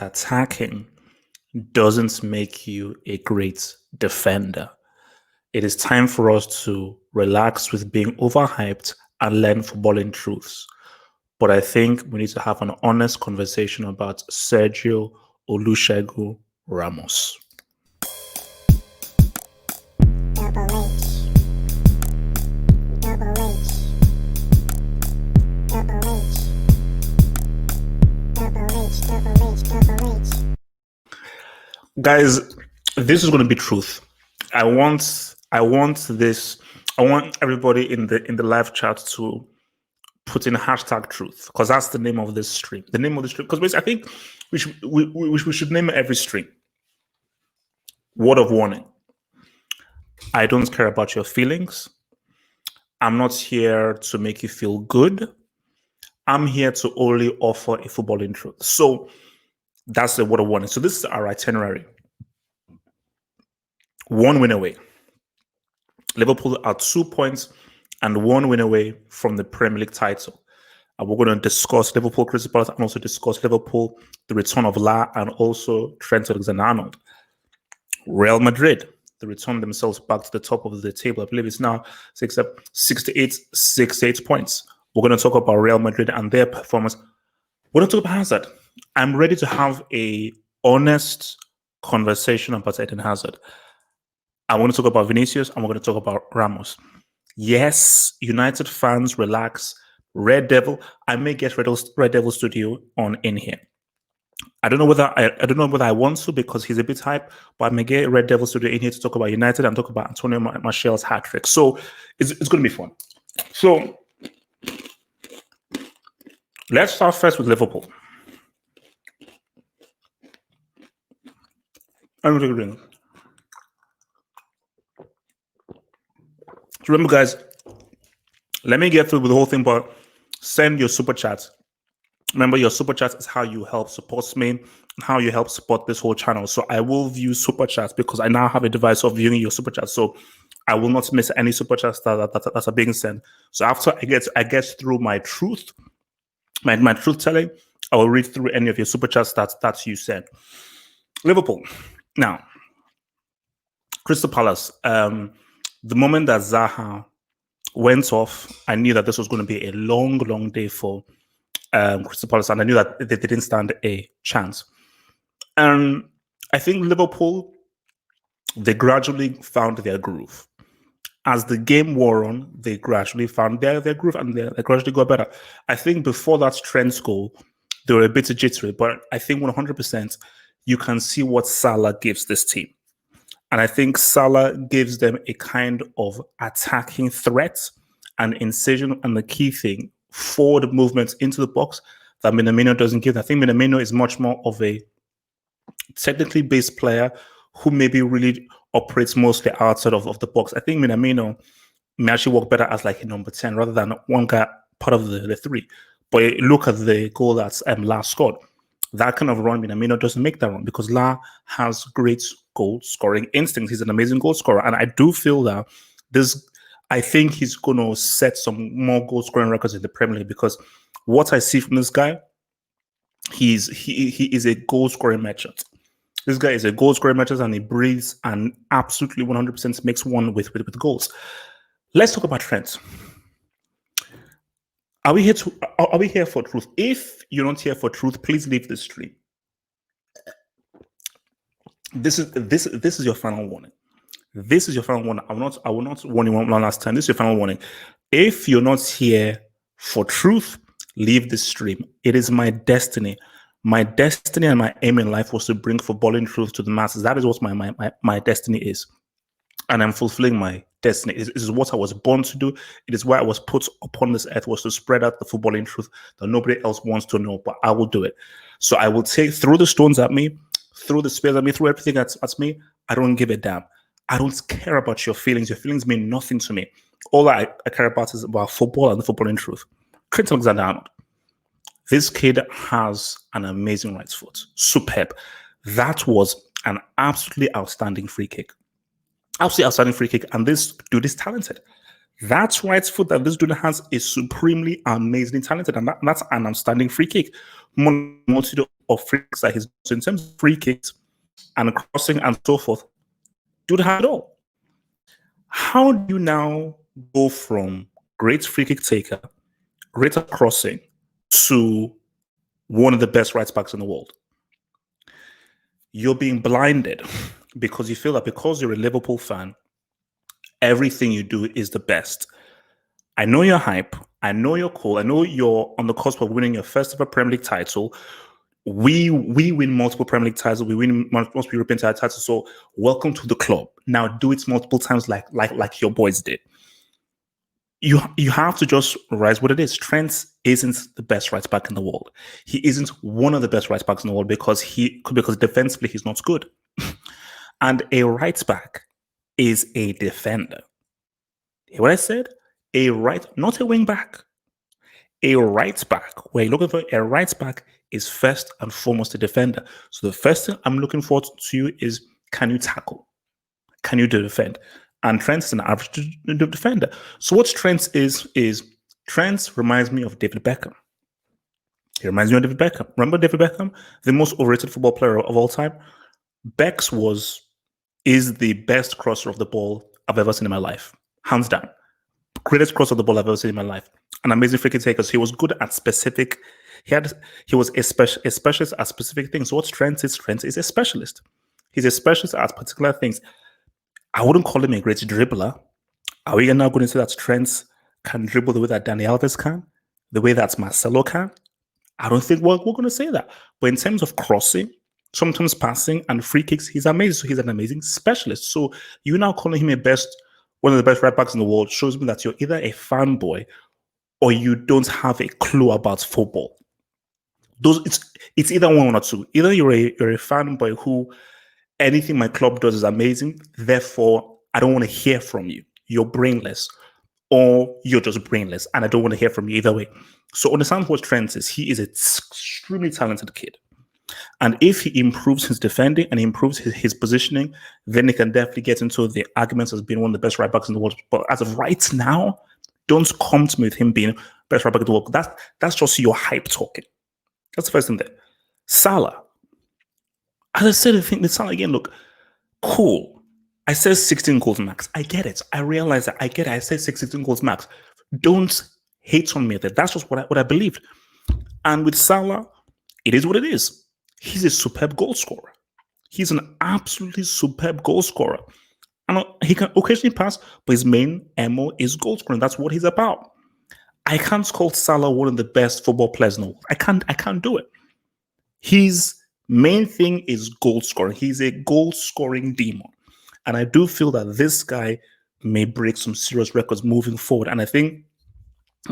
attacking doesn't make you a great defender. It is time for us to relax with being overhyped and learn footballing truths. But I think we need to have an honest conversation about Sergio Olusegun Ramos. Double H. Double H. Double H. Double H. Double H. Double H. Guys, this is going to be truth. I want everybody in the live chat to put in hashtag truth, because that's the name of this stream. The name of the stream, because I think we should name every stream. Word of warning: I don't care about your feelings. I'm not here to make you feel good. I'm here to only offer a footballing truth. So that's the word of warning. So this is our itinerary. 1 win away. Liverpool are 2 points and 1 win away from the Premier League title. And we're going to discuss Liverpool, Crystal Palace, and also discuss Liverpool, the return of La, and also Trent Alexander-Arnold. Real Madrid, they return themselves back to the top of the table. I believe it's now 68 points. We're going to talk about Real Madrid and their performance. We're going to talk about Hazard. I'm ready to have a honest conversation about Eden Hazard. I want to talk about Vinicius, and we're going to talk about Ramos. Yes, United fans, relax. Red Devil, I may get Red Devil Studio on in here. I don't know whether I want to, because he's a bit hype, but I may get Red Devil Studio in here to talk about United and talk about Antonio Martial's hat trick. So it's going to be fun. So let's start first with Liverpool. I'm going to drink. So remember, guys, let me get through with the whole thing, but send your super chats. Remember, your super chats is how you help support me and how you help support this whole channel. So I will view super chats because I now have a device of viewing your super chats. So I will not miss any super chats that are being sent. So after I get through my truth, my truth telling, I will read through any of your super chats that you send. Liverpool. Now, Crystal Palace. The moment that Zaha went off, I knew that this was going to be a long, long day for Crystal Palace, and I knew that they didn't stand a chance. And I think Liverpool, they gradually found their groove. As the game wore on, they gradually found their groove, and they gradually got better. I think before that Trent's goal, they were a bit jittery, but I think 100% you can see what Salah gives this team. And I think Salah gives them a kind of attacking threat and incision, and the key thing, forward movements into the box that Minamino doesn't give. I think Minamino is much more of a technically based player who maybe really operates mostly outside of the box. I think Minamino may actually work better as like a number 10 rather than one guy part of the three. But look at the goal that La scored. That kind of run, Minamino doesn't make that run because La has great goal scoring instincts. He's an amazing goal scorer. And I do feel that I think he's going to set some more goal scoring records in the Premier League, because what I see from this guy, he is a goal scoring merchant. This guy is a goal scoring merchant, and he breathes and absolutely 100% makes one with goals. Let's talk about Trent. Are we here for truth? If you're not here for truth, please leave the stream. This is your final warning. This is your final warning. I will not warn you one last time. This is your final warning. If you're not here for truth, leave the stream. It is my destiny. My destiny and my aim in life was to bring footballing truth to the masses. That is what my destiny is. And I'm fulfilling my destiny. It is what I was born to do. It is why I was put upon this earth, was to spread out the footballing truth that nobody else wants to know, but I will do it. So I will take through the stones at me, through the spears at me, through everything at me. I don't give a damn. I don't care about your feelings. Your feelings mean nothing to me. All I care about is about football and the footballing truth. Trent Alexander-Arnold. This kid has an amazing right foot. Superb. That was an absolutely outstanding free kick. Absolutely outstanding free kick. And this dude is talented. That right foot that this dude has is supremely, amazingly talented. And that's an outstanding free kick. of free kicks that he's so in terms of free kicks and crossing and so forth, dude had it all. How do you now go from great free kick taker, greater crossing, to one of the best right backs in the world? You're being blinded because you feel that because you're a Liverpool fan, everything you do is the best. I know you're hype. I know you're cool. I know you're on the cusp of winning your first ever Premier League title. We win multiple Premier League titles. We win multiple European titles. So welcome to the club. Now do it multiple times like your boys did. You have to just realize what it is. Trent isn't the best right back in the world. He isn't one of the best right backs in the world because defensively he's not good. And a right back is a defender. Hear what I said? Not a wing back. A right back, where you're looking for a right back, is first and foremost a defender. So the first thing I'm looking forward to you is, can you tackle? Can you defend? And Trent is an average defender. So what Trent is Trent reminds me of David Beckham. He reminds me of David Beckham. Remember David Beckham, the most overrated football player of all time? Bex is the best crosser of the ball I've ever seen in my life, hands down. Greatest cross of the ball I've ever seen in my life. An amazing free kick taker. So he was good at specific. He was a specialist at specific things. So what Trent is a specialist. He's a specialist at particular things. I wouldn't call him a great dribbler. Are we now going to say that Trent can dribble the way that Dani Alves can, the way that Marcelo can? I don't think we're going to say that. But in terms of crossing, sometimes passing and free kicks, he's amazing. So he's an amazing specialist. So you now calling him one of the best right backs in the world shows me that you're either a fanboy or you don't have a clue about football. It's either one or two. Either you're a fanboy who anything my club does is amazing, therefore I don't want to hear from you. You're brainless, or you're just brainless, and I don't want to hear from you either way. So understand what Trent is. He is an extremely talented kid. And if he improves his defending and he improves his positioning, then he can definitely get into the arguments as being one of the best right backs in the world. But as of right now, don't come to me with him being best right back in the world. That's just your hype talking. That's the first thing there. Salah. As I said, I think with Salah again, look, cool. I said 16 goals max. I get it. I realize that. I get it. I said 16 goals max. Don't hate on me at that. That's just what I believed. And with Salah, it is what it is. He's a superb goal scorer. He's an absolutely superb goal scorer. And he can occasionally pass, but his main MO is goal scoring. That's what he's about. I can't call Salah one of the best football players in the world. I can't do it. His main thing is goal scoring. He's a goal scoring demon. And I do feel that this guy may break some serious records moving forward. And I think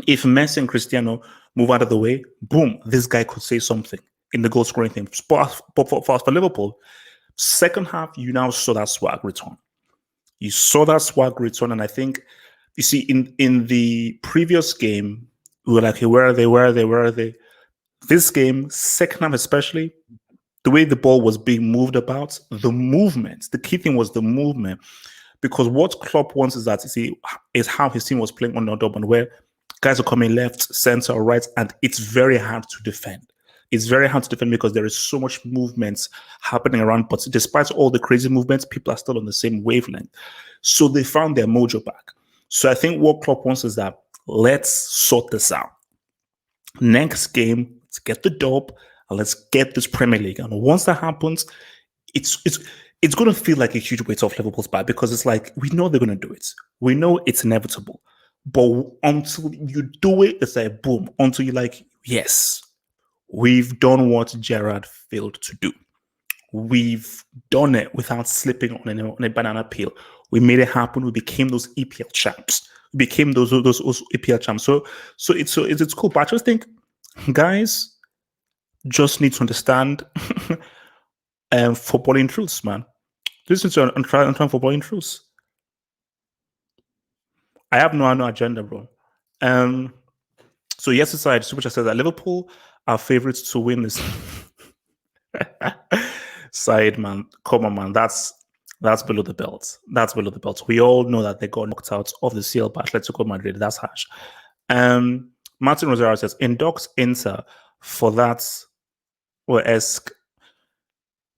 if Messi and Cristiano move out of the way, boom, this guy could say something in the goal scoring thing. But for Liverpool, second half, you now saw that swag return. You saw that swag return. And I think, you see, in the previous game, we were like, hey, where are they? This game, second half especially, the way the ball was being moved about, the movement, the key thing was the movement. Because what Klopp wants is how his team was playing on Dortmund, where guys are coming left, center, or right, and it's very hard to defend. It's very hard to defend because there is so much movement happening around. But despite all the crazy movements, people are still on the same wavelength. So they found their mojo back. So I think what Klopp wants is that let's sort this out. Next game, let's get the dub and let's get this Premier League. And once that happens, it's going to feel like a huge weight off Liverpool's back because it's like, we know they're going to do it. We know it's inevitable. But until you do it, it's like, boom, until you're like, yes, we've done what Gerrard failed to do. We've done it without slipping on a banana peel. We made it happen. We became those EPL champs. We became those EPL champs. So it's cool. But I just think, guys, just need to understand footballing truths, man. This is on footballing truths. I have no agenda, bro. So yes, aside, Super says that Liverpool are favorites to win this. Side, man, come on, man. That's below the belt. That's below the belt. We all know that they got knocked out of the CL by Atletico Madrid. That's harsh. Martin Rosero says, induct Inter for that or esque.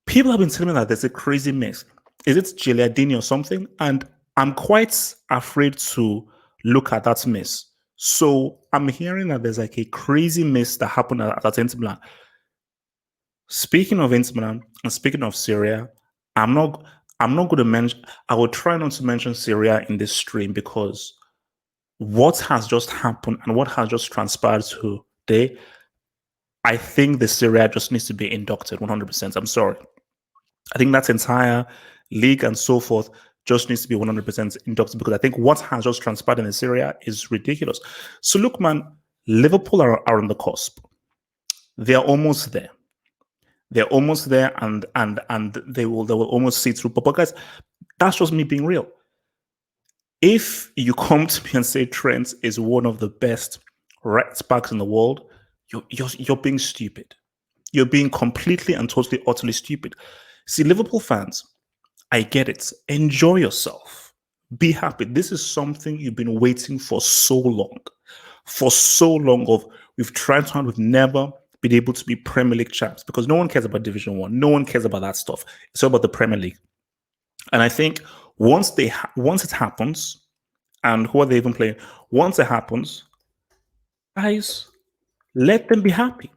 People have been telling me that there's a crazy mix. Is it Gileadini or something? And I'm quite afraid to look at that miss. So I'm hearing that there's like a crazy miss that happened at Inter Milan. Speaking of Inter Milan and speaking of Syria, I'm not I'm not going to mention. I will try not to mention Syria in this stream because what has just happened and what has just transpired today, I think the Syria just needs to be inducted 100%. I'm sorry. I think that entire league and so forth just needs to be 100% inducted because I think what has just transpired in Syria is ridiculous. So look, man, Liverpool are on the cusp. They're almost there. They're almost there, and they will almost see through. But guys, that's just me being real. If you come to me and say Trent is one of the best right backs in the world, you're being stupid. You're being completely and totally, utterly stupid. See, Liverpool fans, I get it. Enjoy yourself. Be happy. This is something you've been waiting for so long. For so long of we've tried to, we've never been able to be Premier League champs because no one cares about Division One. No one cares about that stuff. It's all about the Premier League. And I think once it happens, and who are they even playing? Once it happens, guys, let them be happy.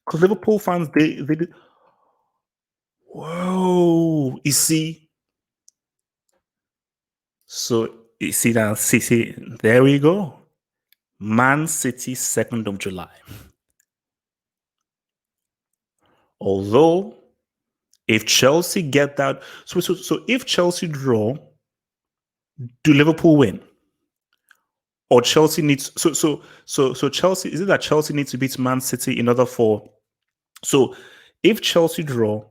Because Liverpool fans, they did. Whoa, you see. So you see that City, there we go. Man City, 2nd of July. Although, if Chelsea get that, so if Chelsea draw, do Liverpool win? Or Chelsea needs so Chelsea, is it that Chelsea needs to beat Man City in order for so if Chelsea draw,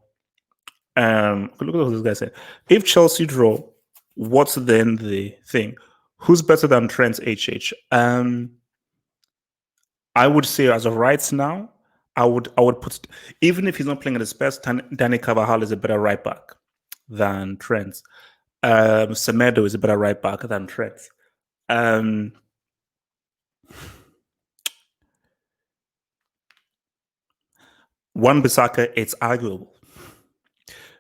look at what this guy said. If Chelsea draw, what's then the thing? Who's better than Trent HH? I would say as of right now, I would put even if he's not playing at his best, Danny Carvajal is a better right back than Trent. Semedo is a better right back than Trent. Wan-Bissaka, it's arguable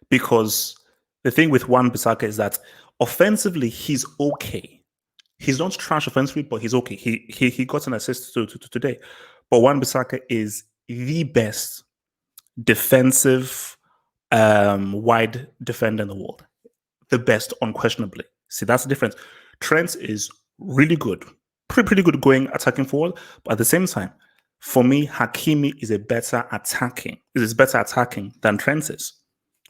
because the thing with Wan-Bissaka is that offensively he's okay. He's not trash offensively, but he's okay. He got an assist to today. But Wan-Bissaka is the best defensive wide defender in the world. The best, unquestionably. See, that's the difference. Trent is really good, pretty good going attacking forward, but at the same time, for me, Hakimi is better attacking than Trent is.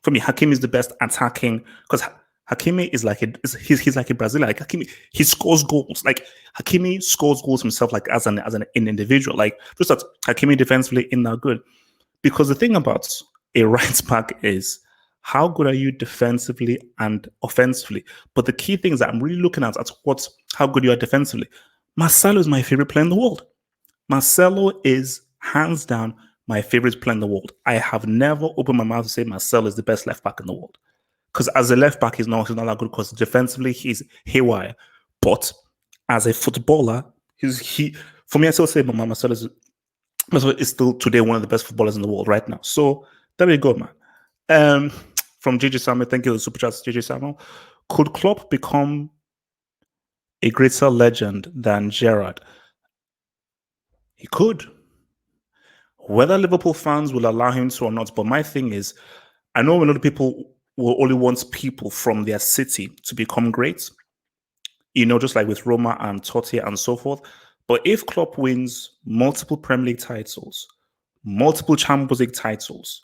For me, Hakimi is the best attacking because Hakimi is like he's like a Brazilian. Like Hakimi, he scores goals. Like Hakimi scores goals himself, like as an individual. Like just that Hakimi defensively in that good. Because the thing about a right back is how good are you defensively and offensively. But the key things that I'm really looking at how good you are defensively. Marcelo is my favorite player in the world. Marcelo is hands down my favorite player in the world. I have never opened my mouth to say Marcelo is the best left back in the world. Because as a left back, he's not that good because defensively he's haywire. But as a footballer, for me, I still say Marcelo is still today one of the best footballers in the world right now. So there we go, man. From JJ Samuel, thank you for the super chats, JJ Samuel. Could Klopp become a greater legend than Gerrard? He could. Whether Liverpool fans will allow him to or not, but my thing is, I know a lot of people will only want people from their city to become great, just like with Roma and Totti and so forth. But if Klopp wins multiple Premier League titles, multiple Champions League titles,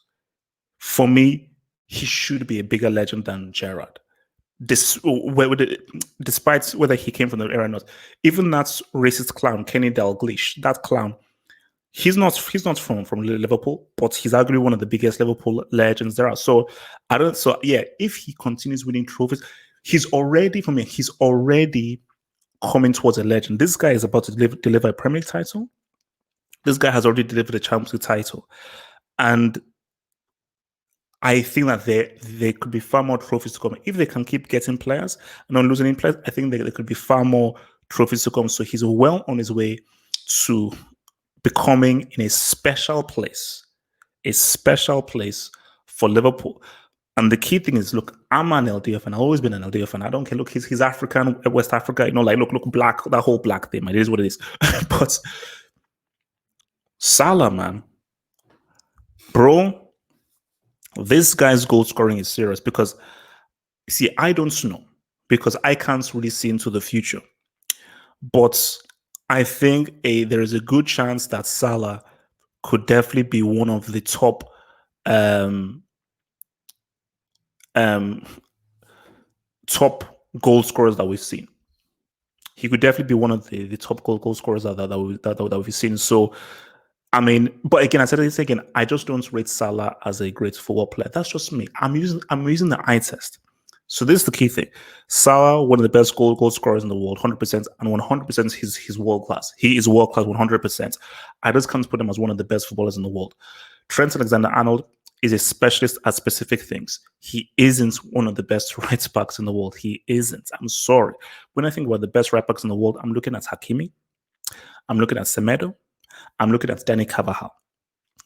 for me, he should be a bigger legend than Gerrard. Despite whether he came from the era or not, even that racist clown, Kenny Dalglish, that clown, he's not from Liverpool, but he's arguably one of the biggest Liverpool legends there are. So if he continues winning trophies, he's already coming towards a legend. This guy is about to deliver a Premier League title. This guy has already delivered a Champions League title. And I think that there could be far more trophies to come. If they can keep getting players and not losing any players, I think there could be far more trophies to come. So he's well on his way to becoming in a special place a special place for Liverpool. And the key thing is, look, I'm an LDF fan. I've always been an LDF fan. I don't care. Look, he's African, West Africa. Like, look, black. That whole black thing. It is what it is. But Salah, man, bro, this guy's goal scoring is serious because, see, I don't know because I can't really see into the future. But I think there is a good chance that Salah could definitely be one of the top top goal scorers that we've seen. He could definitely be one of the top goal scorers that we've seen. So, I mean, but again, I said this again. I just don't rate Salah as a great football player. That's just me. I'm using the eye test. So this is the key thing. Salah, one of the best goal scorers in the world, 100%, and 100% he's world class. He is world class, 100%. I just can't put him as one of the best footballers in the world. Trent Alexander-Arnold is a specialist at specific things. He isn't one of the best right backs in the world. He isn't. I'm sorry. When I think about the best right backs in the world, I'm looking at Hakimi. I'm looking at Semedo. I'm looking at Danny Carvajal.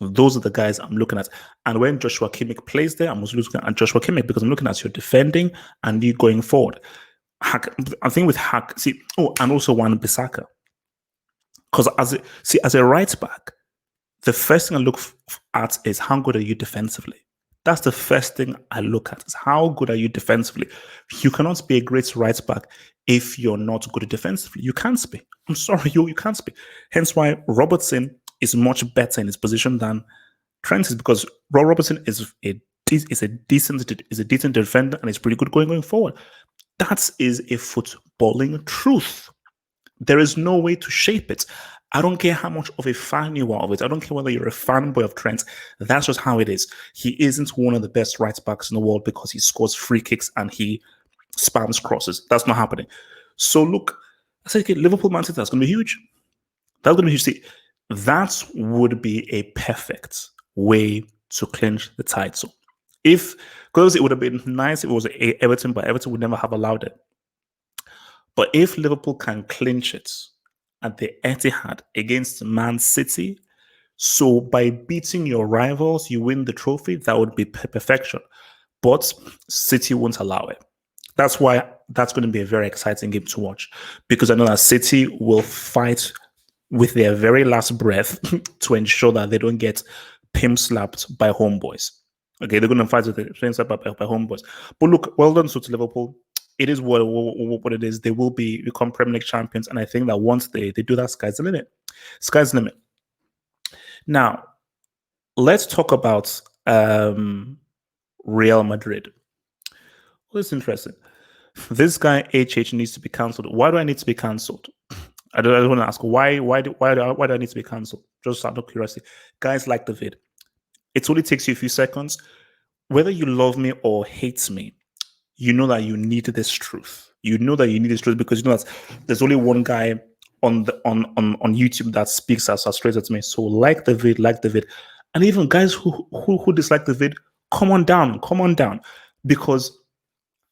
Those are the guys I'm looking at. And when Joshua Kimmich plays there, I'm also looking at Joshua Kimmich because I'm looking at your defending and you going forward. I think with and also Wan-Bissaka. Because as a right back, the first thing I look at is how good are you defensively. That's the first thing I look at is how good are you defensively. You cannot be a great right back if you're not good defensively. You can't be. I'm sorry, you can't be. Hence why Robertson is much better in his position than Trent is because Robertson is a decent defender and is pretty good going forward. That is a footballing truth. There is no way to shape it. I don't care how much of a fan you are of it. I don't care whether you're a fanboy of Trent. That's just how it is. He isn't one of the best right backs in the world because he scores free kicks and he spams crosses. That's not happening. So look, I said, okay, Liverpool Man City, that's going to be huge. That's going to be huge. See, that would be a perfect way to clinch the title. Because it would have been nice if it was Everton, but Everton would never have allowed it. But if Liverpool can clinch it at the Etihad against Man City, so by beating your rivals, you win the trophy, that would be perfection. But City won't allow it. That's why that's going to be a very exciting game to watch because I know that City will fight with their very last breath to ensure that they don't get pimp slapped by homeboys. Okay, they're going to fight with the pimp slapped by homeboys. But look, well done to Liverpool. It is what it is. They will become Premier League champions, and I think that once they do that, sky's the limit. Sky's the limit. Now, let's talk about Real Madrid. Well, it's interesting. This guy HH needs to be cancelled. Why do I need to be cancelled? I don't want to ask why do I need to be cancelled? Just out of curiosity. Guys, like the vid. It only takes you a few seconds. Whether you love me or hate me, you know that you need this truth. You know that you need this truth because you know that there's only one guy on YouTube that speaks as straight as me. So like the vid, and even guys who dislike the vid, come on down, because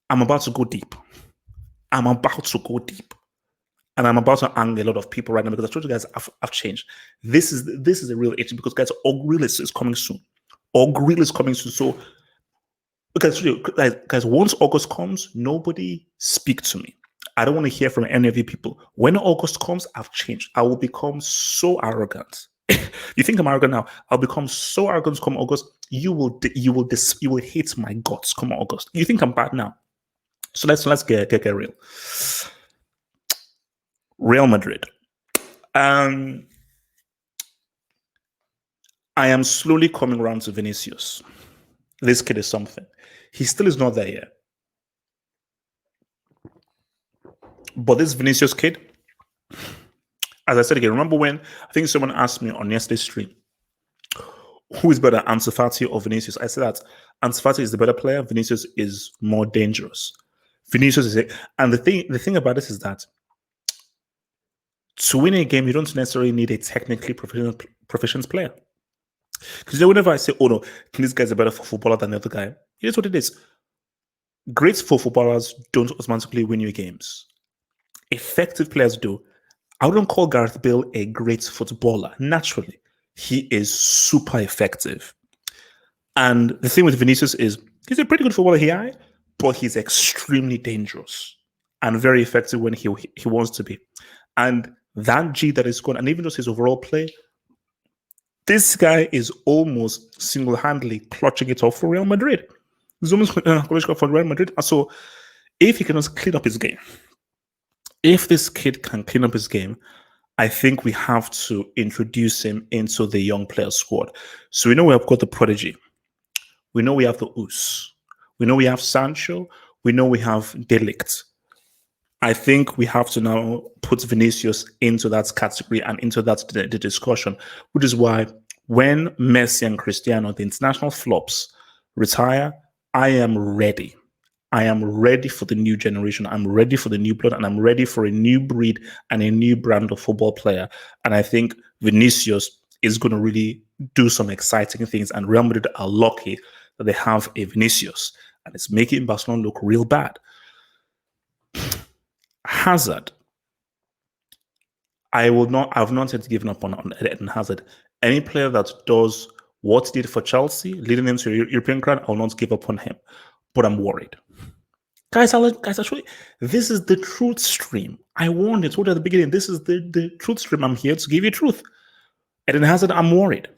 I'm about to go deep. And I'm about to anger a lot of people right now because I told you guys I've changed. This is a real issue because guys, Ogril is coming soon. Ogril is coming soon. So guys, once August comes, nobody speak to me. I don't want to hear from any of you people. When August comes, I've changed. I will become so arrogant. You think I'm arrogant now? I'll become so arrogant come August. You will hate my guts come August. You think I'm bad now? So let's get real. Real Madrid. I am slowly coming around to Vinicius. This kid is something. He still is not there yet. But this Vinicius kid, as I said again, remember when I think someone asked me on yesterday's stream, who is better, Ansu Fati or Vinicius? I said that Ansu Fati is the better player. Vinicius is more dangerous. Vinicius is it. And the thing about this is that to win a game, you don't necessarily need a technically proficient player. Because whenever I say, oh no, this guy's a better footballer than the other guy, here's what it is. Great footballers don't automatically win you games. Effective players do. I wouldn't call Gareth Bale a great footballer. Naturally, he is super effective. And the thing with Vinicius is he's a pretty good footballer here, but he's extremely dangerous and very effective when he wants to be. And that G that is going, and even just his overall play, this guy is almost single-handedly clutching it off for Real Madrid. He's almost clutching it for Real Madrid. And so if he can just clean up his game, if this kid can clean up his game, I think we have to introduce him into the young player squad. So we know we have got the prodigy. We know we have the Us. We know we have Sancho. We know we have Delict. I think we have to now put Vinicius into that category and into that the discussion, which is why when Messi and Cristiano, the international flops, retire, I am ready. I am ready for the new generation. I'm ready for the new blood, and I'm ready for a new breed and a new brand of football player. And I think Vinicius is going to really do some exciting things. And Real Madrid are lucky that they have a Vinicius, and it's making Barcelona look real bad. Hazard. I've not yet given up on Eden Hazard. Any player that does what he did for Chelsea, leading them to a European crown, I will not give up on him. But I'm worried. Guys, actually, this is the truth stream. I warned you, told you at the beginning, this is the truth stream. I'm here to give you truth. Eden Hazard, I'm worried.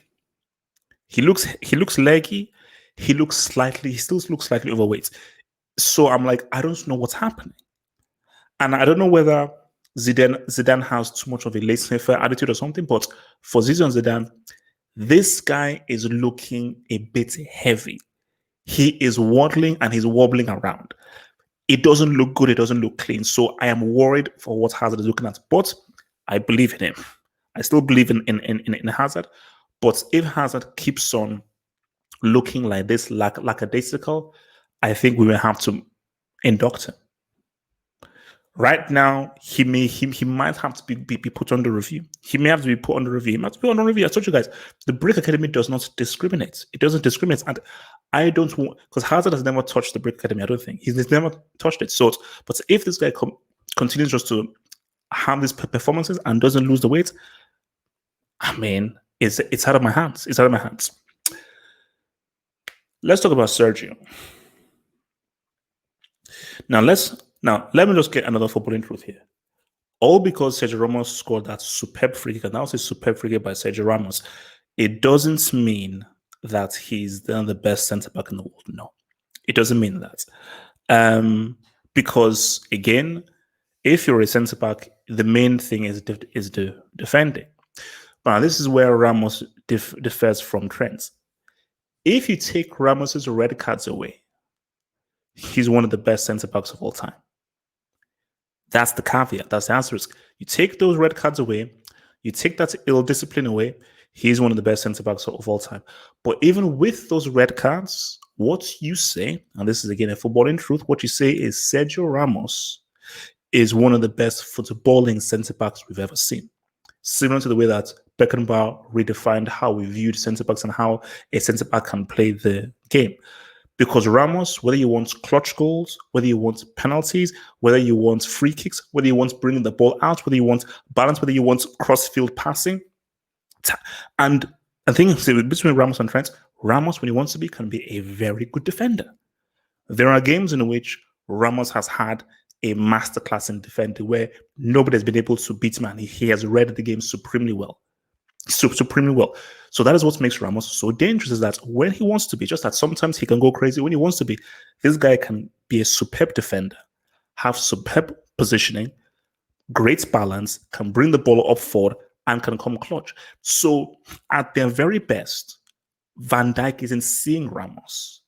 He looks leggy. He still looks slightly overweight. So I'm like, I don't know what's happening. And I don't know whether Zidane has too much of a laissez-faire attitude or something, but for Zidane, this guy is looking a bit heavy. He is waddling and he's wobbling around. It doesn't look good. It doesn't look clean. So I am worried for what Hazard is looking at. But I believe in him. I still believe in Hazard. But if Hazard keeps on looking like this, lackadaisical, I think we will have to induct him. Right now, he might have to be put under review. He may have to be put under review. He might be under review. I told you guys, the Brick Academy does not discriminate. It doesn't discriminate. And I don't want, because Hazard has never touched the Brick Academy, I don't think. He's never touched it. So, but if this guy continues just to have these performances and doesn't lose the weight, I mean, it's out of my hands. It's out of my hands. Let's talk about Sergio. Now, let me just get another footballing truth here. All because Sergio Ramos scored that superb free kick, and that was a superb free kick by Sergio Ramos, it doesn't mean that he's the best centre-back in the world. No, it doesn't mean that. Because, again, if you're a centre-back, the main thing is the defending. Now, this is where Ramos differs from Trent. If you take Ramos's red cards away, he's one of the best centre-backs of all time. That's the caveat. That's the asterisk. You take those red cards away, you take that ill discipline away, he's one of the best centre-backs of all time. But even with those red cards, what you say, and this is again a footballing truth, what you say is Sergio Ramos is one of the best footballing centre-backs we've ever seen. Similar to the way that Beckenbauer redefined how we viewed centre-backs and how a centre-back can play the game. Because Ramos, whether you want clutch goals, whether you want penalties, whether you want free kicks, whether you want bringing the ball out, whether you want balance, whether you want cross-field passing. And I think between Ramos and Trent, Ramos, when he wants to be, can be a very good defender. There are games in which Ramos has had a masterclass in defending where nobody has been able to beat him, and he has read the game supremely well. Supremely well. So that is what makes Ramos so dangerous, is that when he wants to be, just that sometimes he can go crazy. When he wants to be, this guy can be a superb defender, have superb positioning, great balance, can bring the ball up forward, and can come clutch. So at their very best, Van Dijk isn't seeing Ramos.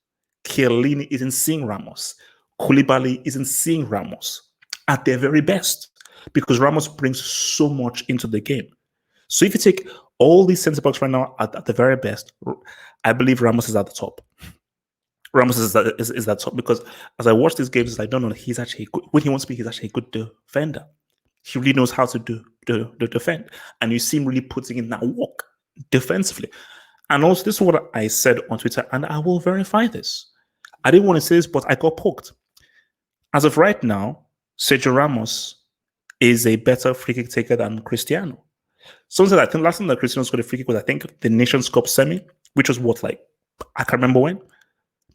Chiellini isn't seeing Ramos. Koulibaly isn't seeing Ramos at their very best, because Ramos brings so much into the game. So if you take all these centre-backs right now at the very best, I believe Ramos is at the top. Ramos is that top, because as I watch these games, I don't know, he's actually good. When he wants to be, he's actually a good defender. He really knows how to do defend. And you see him really putting in that work defensively. And also, this is what I said on Twitter, and I will verify this. I didn't want to say this, but I got poked. As of right now, Sergio Ramos is a better free kick taker than Cristiano. Someone said, I think last time that Cristiano scored a free kick was, I think, the Nations Cup semi, which was what, like I can't remember when.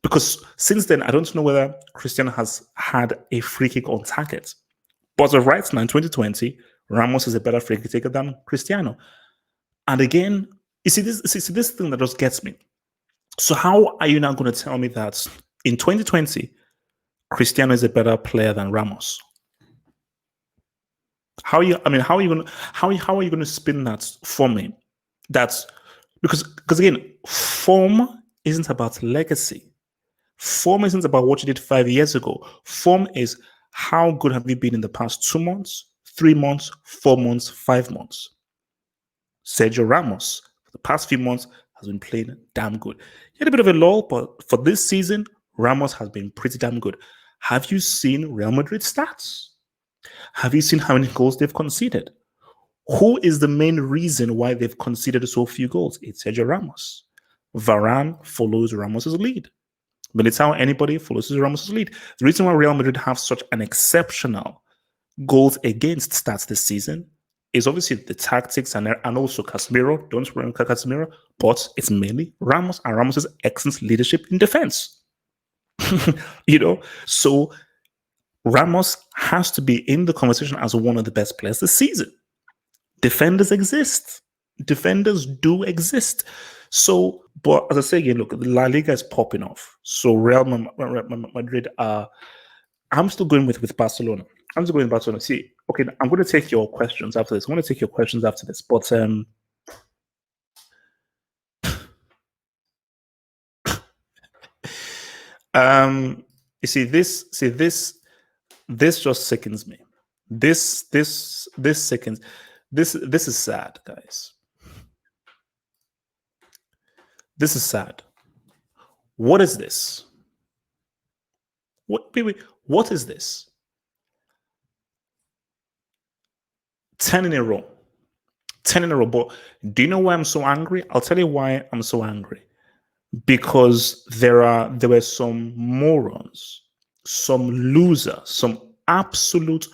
Because since then, I don't know whether Cristiano has had a free kick on target. But as of right now in 2020, Ramos is a better free kick taker than Cristiano. And again, you see this thing that just gets me. So how are you now going to tell me that in 2020, Cristiano is a better player than Ramos? How are you going to spin that for me? That's because again, form isn't about legacy. Form isn't about what you did 5 years ago. Form is how good have you been in the past 2 months, 3 months, 4 months, 5 months. Sergio Ramos, for the past few months, has been playing damn good. He had a bit of a lull, but for this season, Ramos has been pretty damn good. Have you seen Real Madrid stats? Have you seen how many goals they've conceded? Who is the main reason why they've conceded so few goals? It's Sergio Ramos. Varane follows Ramos's lead. Militao, anybody follows Ramos's lead. The reason why Real Madrid have such an exceptional goals against stats this season is obviously the tactics and also Casemiro. Don't remember Casemiro, but it's mainly Ramos and Ramos's excellent leadership in defense. So Ramos has to be in the conversation as one of the best players this season. Defenders exist. Defenders do exist. So, but as I say again, look, the La Liga is popping off. So Real Madrid are. I'm still going with Barcelona. I'm still going with Barcelona. See, okay, I'm going to take your questions after this. But you see this just sickens me. This sickens. This is sad, guys. This is sad. What is this? What is this? 10 in a row. 10 in a row. But do you know why I'm so angry? I'll tell you why I'm so angry. Because there were some morons, some losers, some absolute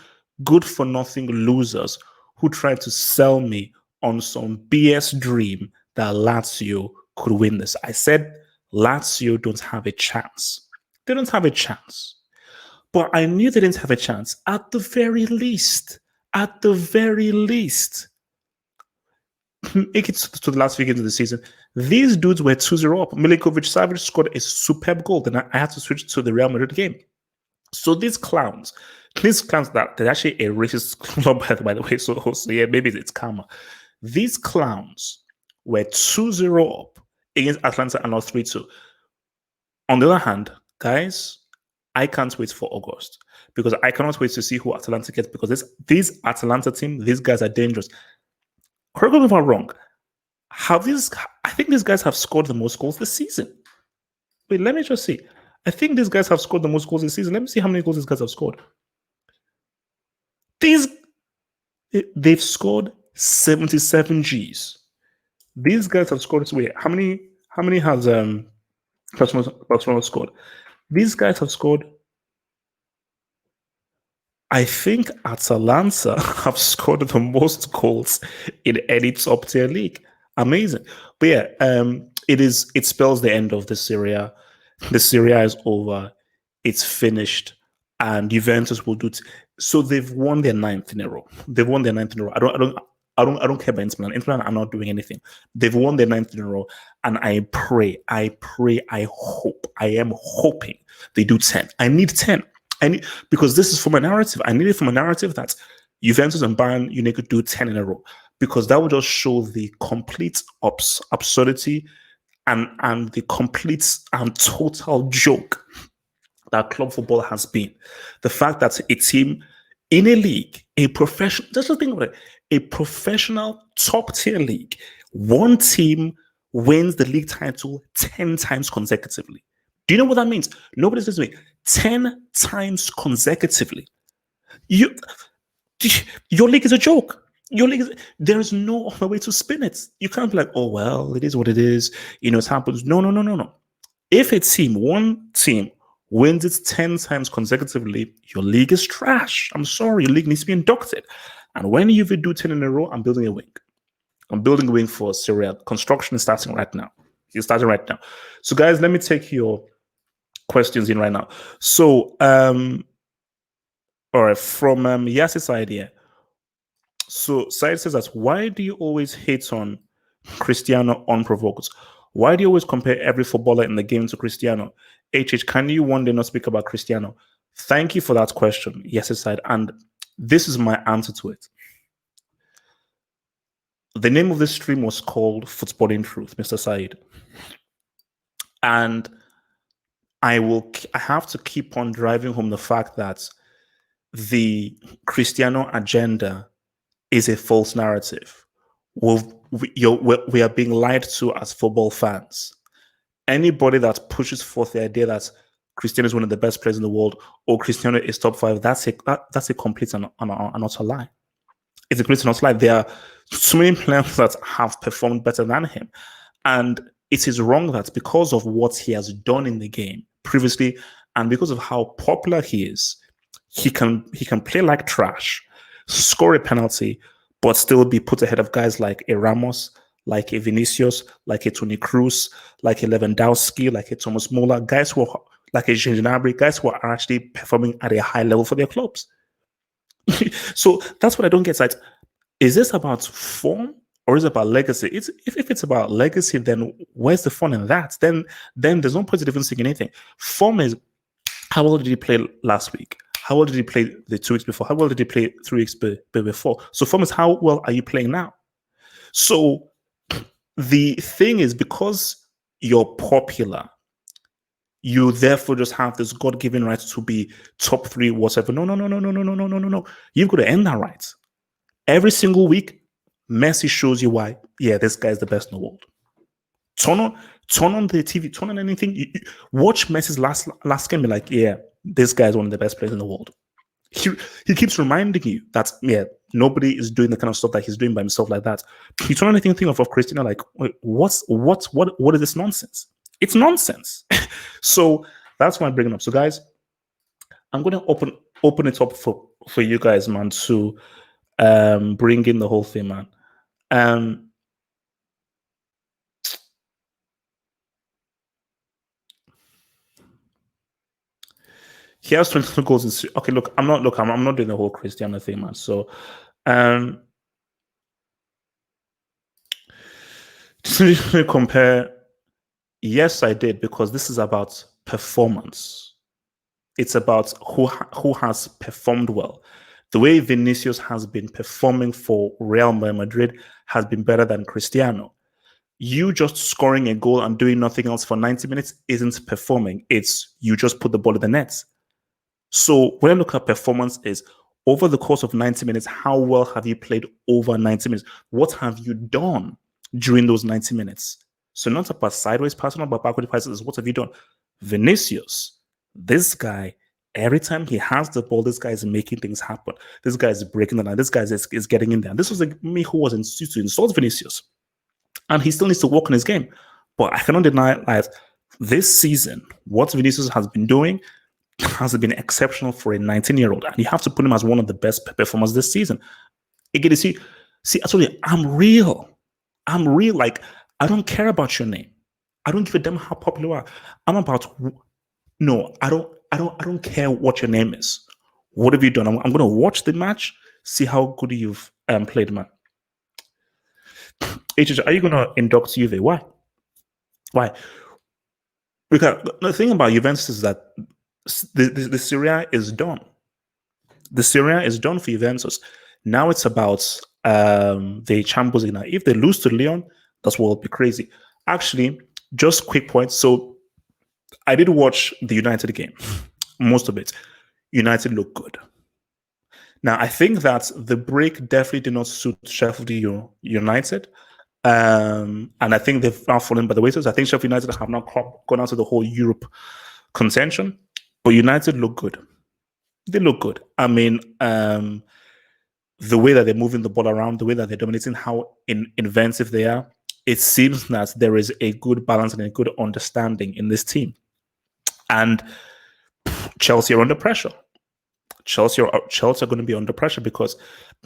good for nothing losers who tried to sell me on some BS dream that Lazio could win this. I said Lazio don't have a chance. They don't have a chance. But I knew they didn't have a chance. At the very least, make it to the last weekend of the season. These dudes were 2-0 up. Milinkovic-Savic scored a superb goal. Then I had to switch to the Real Madrid game. So these clowns, that they're actually a racist club, by the way. So yeah, maybe it's karma. These clowns were 2-0 up against Atlanta and not 3-2. On the other hand, guys, I can't wait for August because I cannot wait to see who Atalanta gets because these Atalanta team, these guys are dangerous. Correct me if I'm wrong. I think these guys have scored the most goals this season. Wait, let me just see. I think these guys have scored the most goals this season. Let me see how many goals these guys have scored. They've scored 77 Gs. These guys have scored. Wait, how many has Barcelona scored? These guys have scored. I think Atalanta have scored the most goals in any top tier league. Amazing. But yeah, it spells the end of the Serie A. The Serie A is over. It's finished. And Juventus will do so they've won their 9th in a row. I don't care about Inter Milan. Inter Milan are not doing anything. They've won their 9th in a row. And I am hoping they do 10. I need 10. Because this is for my narrative. I need it for my narrative that Juventus and Bayern Munich could do 10 in a row. Because that would just show the complete absurdity and the complete and total joke that club football has been. The fact that a team in a league, a professional, just think about it, a professional top tier league, one team wins the league title 10 times consecutively. Do you know what that means? Nobody says to me, 10 times consecutively. Your league is a joke. There is no other way to spin it. You can't be like, oh, well, it is what it is. It happens. No. If one team wins it 10 times consecutively, your league is trash. I'm sorry, your league needs to be inducted. And when you do 10 in a row, I'm building a wing. I'm building a wing for Serie A. Construction is starting right now. He's starting right now. So, guys, let me take your questions in right now. So, all right, from Yas's idea. So, Said says that why do you always hate on Cristiano unprovoked? Why do you always compare every footballer in the game to Cristiano? HH, can you one day not speak about Cristiano? Thank you for that question, Yas's side. And this is my answer to it. The name of this stream was called Footballing Truth, Mr. Said. And I have to keep on driving home the fact that the Cristiano agenda is a false narrative. We are being lied to as football fans. Anybody that pushes forth the idea that Cristiano is one of the best players in the world or Cristiano is top five, that's a complete and utter lie. It's a complete and utter lie. There are so many players that have performed better than him. And it is wrong that because of what he has done in the game previously and because of how popular he is, he can play like trash, score a penalty, but still be put ahead of guys like a Ramos, like a Vinicius, like a Toni Kroos, like a Lewandowski, like a Thomas Muller, guys who are like a Gnabry, guys who are actually performing at a high level for their clubs. So that's what I don't get. Like, is this about form or is it about legacy? If it's about legacy, then where's the fun in that? Then there's no point in even saying anything. Form is how well did he play last week? How well did he play the 2 weeks before? How well did he play 3 weeks before? So form is how well are you playing now? So the thing is, because you're popular, you therefore just have this God-given right to be top 3, whatever. No. You've got to end that right. Every single week, Messi shows you why. Yeah, this guy's the best in the world. Turn on the TV, turn on anything. Watch Messi's last game. Be like, yeah, this guy's one of the best players in the world. He keeps reminding you that nobody is doing the kind of stuff that he's doing by himself like that. You turn on anything, think of Cristiano, like, wait, what is this nonsense? It's nonsense. So that's why I'm bringing up. So guys, I'm going to open it up for you guys, man, to bring in the whole thing, man. He has 22 goals in okay. Look, I'm not doing the whole Cristiano thing, man. So, to compare, yes, I did, because this is about performance. It's about who has performed well. The way Vinicius has been performing for Real Madrid has been better than Cristiano. You just scoring a goal and doing nothing else for 90 minutes isn't performing. It's you just put the ball in the net. So when I look at performance is over the course of 90 minutes, how well have you played over 90 minutes? What have you done during those 90 minutes? So not about sideways passing, but backward passing is what have you done? Vinicius, this guy, every time he has the ball, this guy is making things happen. This guy is breaking the line. This guy is getting in there. And this was like me who was used to insult Vinicius. And he still needs to work on his game. But I cannot deny that this season, what Vinicius has been doing has been exceptional for a 19-year-old. And you have to put him as one of the best performers this season. Again, see, I told you, I'm real. Like, I don't care about your name. I don't give a damn how popular you are. I'm about, no, I don't care what your name is. What have you done? I'm going to watch the match, see how good you've played, man. HH, are you going to induct Juve? Why? Because the thing about Juventus is that the Serie is done. The Serie is done for Juventus. Now it's about the Champions League. Now, if they lose to Lyon, that's what will be crazy. Actually, just quick point. So I did watch the United game, most of it. United looked good. Now, I think that the break definitely did not suit Sheffield United. And I think they've now fallen by the wayside. I think Sheffield United have now gone out to the whole Europe contention. But United look good. They look good. I mean, the way that they're moving the ball around, the way that they're dominating, how inventive they are, it seems that there is a good balance and a good understanding in this team. And Chelsea are under pressure. Chelsea are going to be under pressure because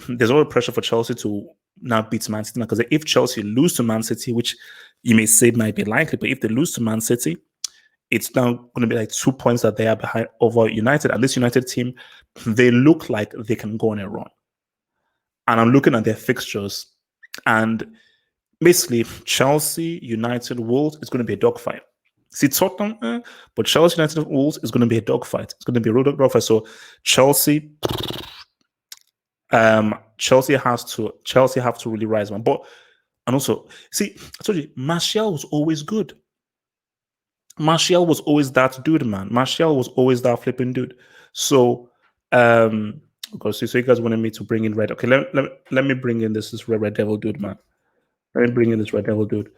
there's a lot of pressure for Chelsea to now beats Man City. Because if Chelsea lose to Man City, which you may say might be likely, but if they lose to Man City, it's now going to be like 2 points that they are behind over United. And this United team, they look like they can go on a run. And I'm looking at their fixtures, and basically Chelsea, United, Wolves is going to be a dogfight. See Tottenham, but Chelsea, United, Wolves is going to be a dogfight. It's going to be a real dogfight. So Chelsea have to really rise, man. But and also, see, I told you, Martial was always good. Martial was always that dude, man. Martial was always that flipping dude. So, because so you guys wanted me to bring in Red. Okay, let me bring in this Red Devil dude, man. Let me bring in this Red Devil dude.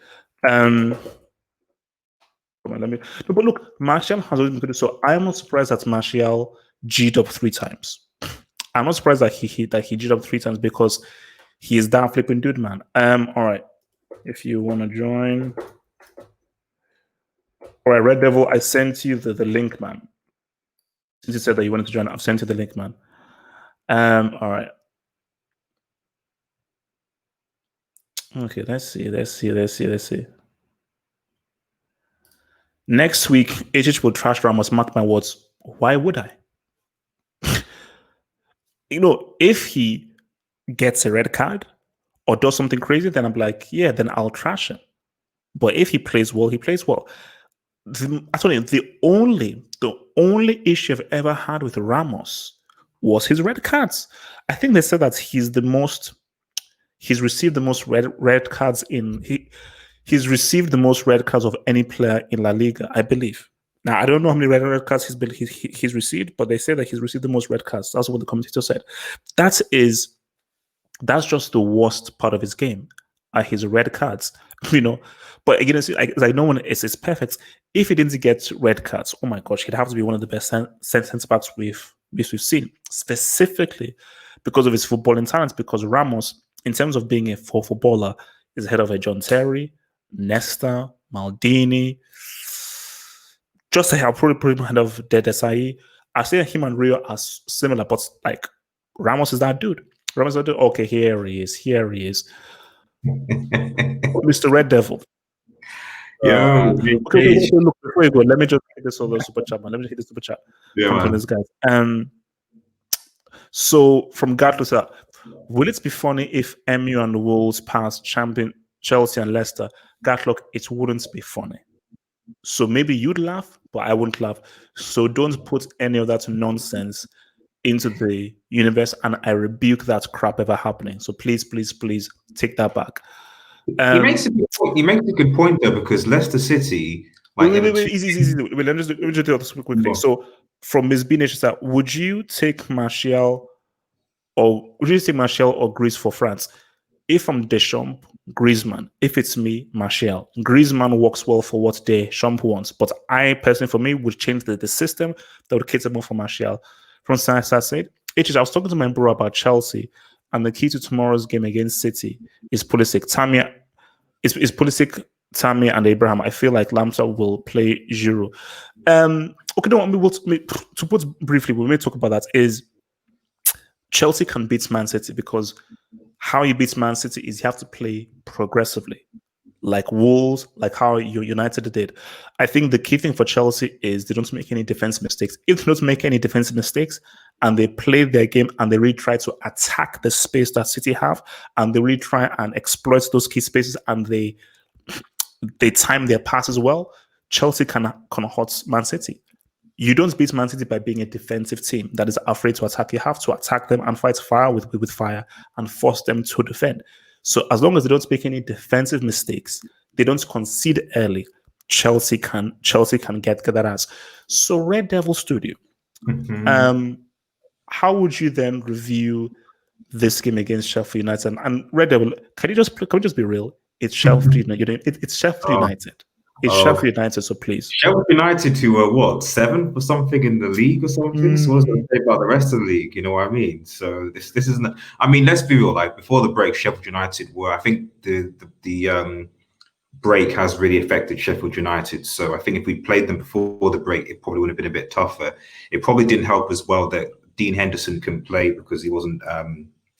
Come on, let me. No, but look, Martial has always been good. So I am not surprised that Martial G'd up 3 times. I'm not surprised that he G'd up 3 times because he is that flipping dude, man. All right. If you want to join. All right, Red Devil, I sent you the link, man. Since you said that you wanted to join, I've sent you the link, man. All right. Okay, let's see. Next week, HH will trash Ramos, mark my words. Why would I? If he gets a red card or does something crazy, then I'm like, yeah, then I'll trash him. But if he plays well, he plays well. Actually, the only issue I've ever had with Ramos was his red cards. I think they said that he's received the most red cards he's received the most red cards of any player in La Liga, I believe. Now I don't know how many red cards he's received, but they say that he's received the most red cards. That's what the commentator said. That's just the worst part of his game, are his red cards. But again, it's like no one is perfect. If he didn't get red cards, oh my gosh, he'd have to be one of the best centre backs we've seen, specifically because of his footballing talents. Because Ramos, in terms of being a footballer, is ahead of a John Terry, Nesta, Maldini. Just I'll probably put him ahead of Desai. I say him and Rio are similar, but like Ramos is that dude. Ramos is that dude. Okay, here he is. Mr. Red Devil. Yeah. Okay, look, before you go, let me just hit this other super chat, man. Let me just hit this super chat from this guy. So from Gatlusa, will it be funny if MU and Wolves pass champion Chelsea and Leicester? Gatlock, it wouldn't be funny. So maybe you'd laugh, but I wouldn't laugh. So don't put any of that nonsense into the universe, and I rebuke that crap ever happening. So please take that back. He makes a good point though, because Leicester City. Like, wait, easy. Wait, let me just do this quickly. So from Ms. B Nation, would you take Martial or Greece for France? If I'm Deschamps, Griezmann. If it's me, Martial. Griezmann works well for what Deschamps wants, but I personally, for me, would change the system that would cater more for Martial. From Said, I was talking to my bro about Chelsea, and the key to tomorrow's game against City is Pulisic. Pulisic, Tammy, and Abraham. I feel like Lamsa will play Giroud. Okay, no, to put briefly, we may talk about that. Is Chelsea can beat Man City because how you beat Man City is you have to play progressively, like Wolves, like how United did. I think the key thing for Chelsea is they don't make any defensive mistakes. If they don't make any defensive mistakes and they play their game and they really try to attack the space that City have, and they really try and exploit those key spaces, and they time their passes well, Chelsea can hurt Man City. You don't beat Man City by being a defensive team that is afraid to attack. You have to attack them and fight fire with fire and force them to defend. So as long as they don't make any defensive mistakes, they don't concede early, Chelsea can get that ass. So Red Devil Studio, how would you then review this game against Sheffield United? And Red Devil, can we just be real? It's Sheffield United. It's Sheffield United. It's Sheffield United, so please. Sheffield United to what, 7th or something in the league or something? So what's going to say about the rest of the league? You know what I mean? So this isn't. I mean, let's be real. Like before the break, Sheffield United were. I think the break has really affected Sheffield United. So I think if we played them before the break, it probably would have been a bit tougher. It probably didn't help as well that Dean Henderson couldn't play because he wasn't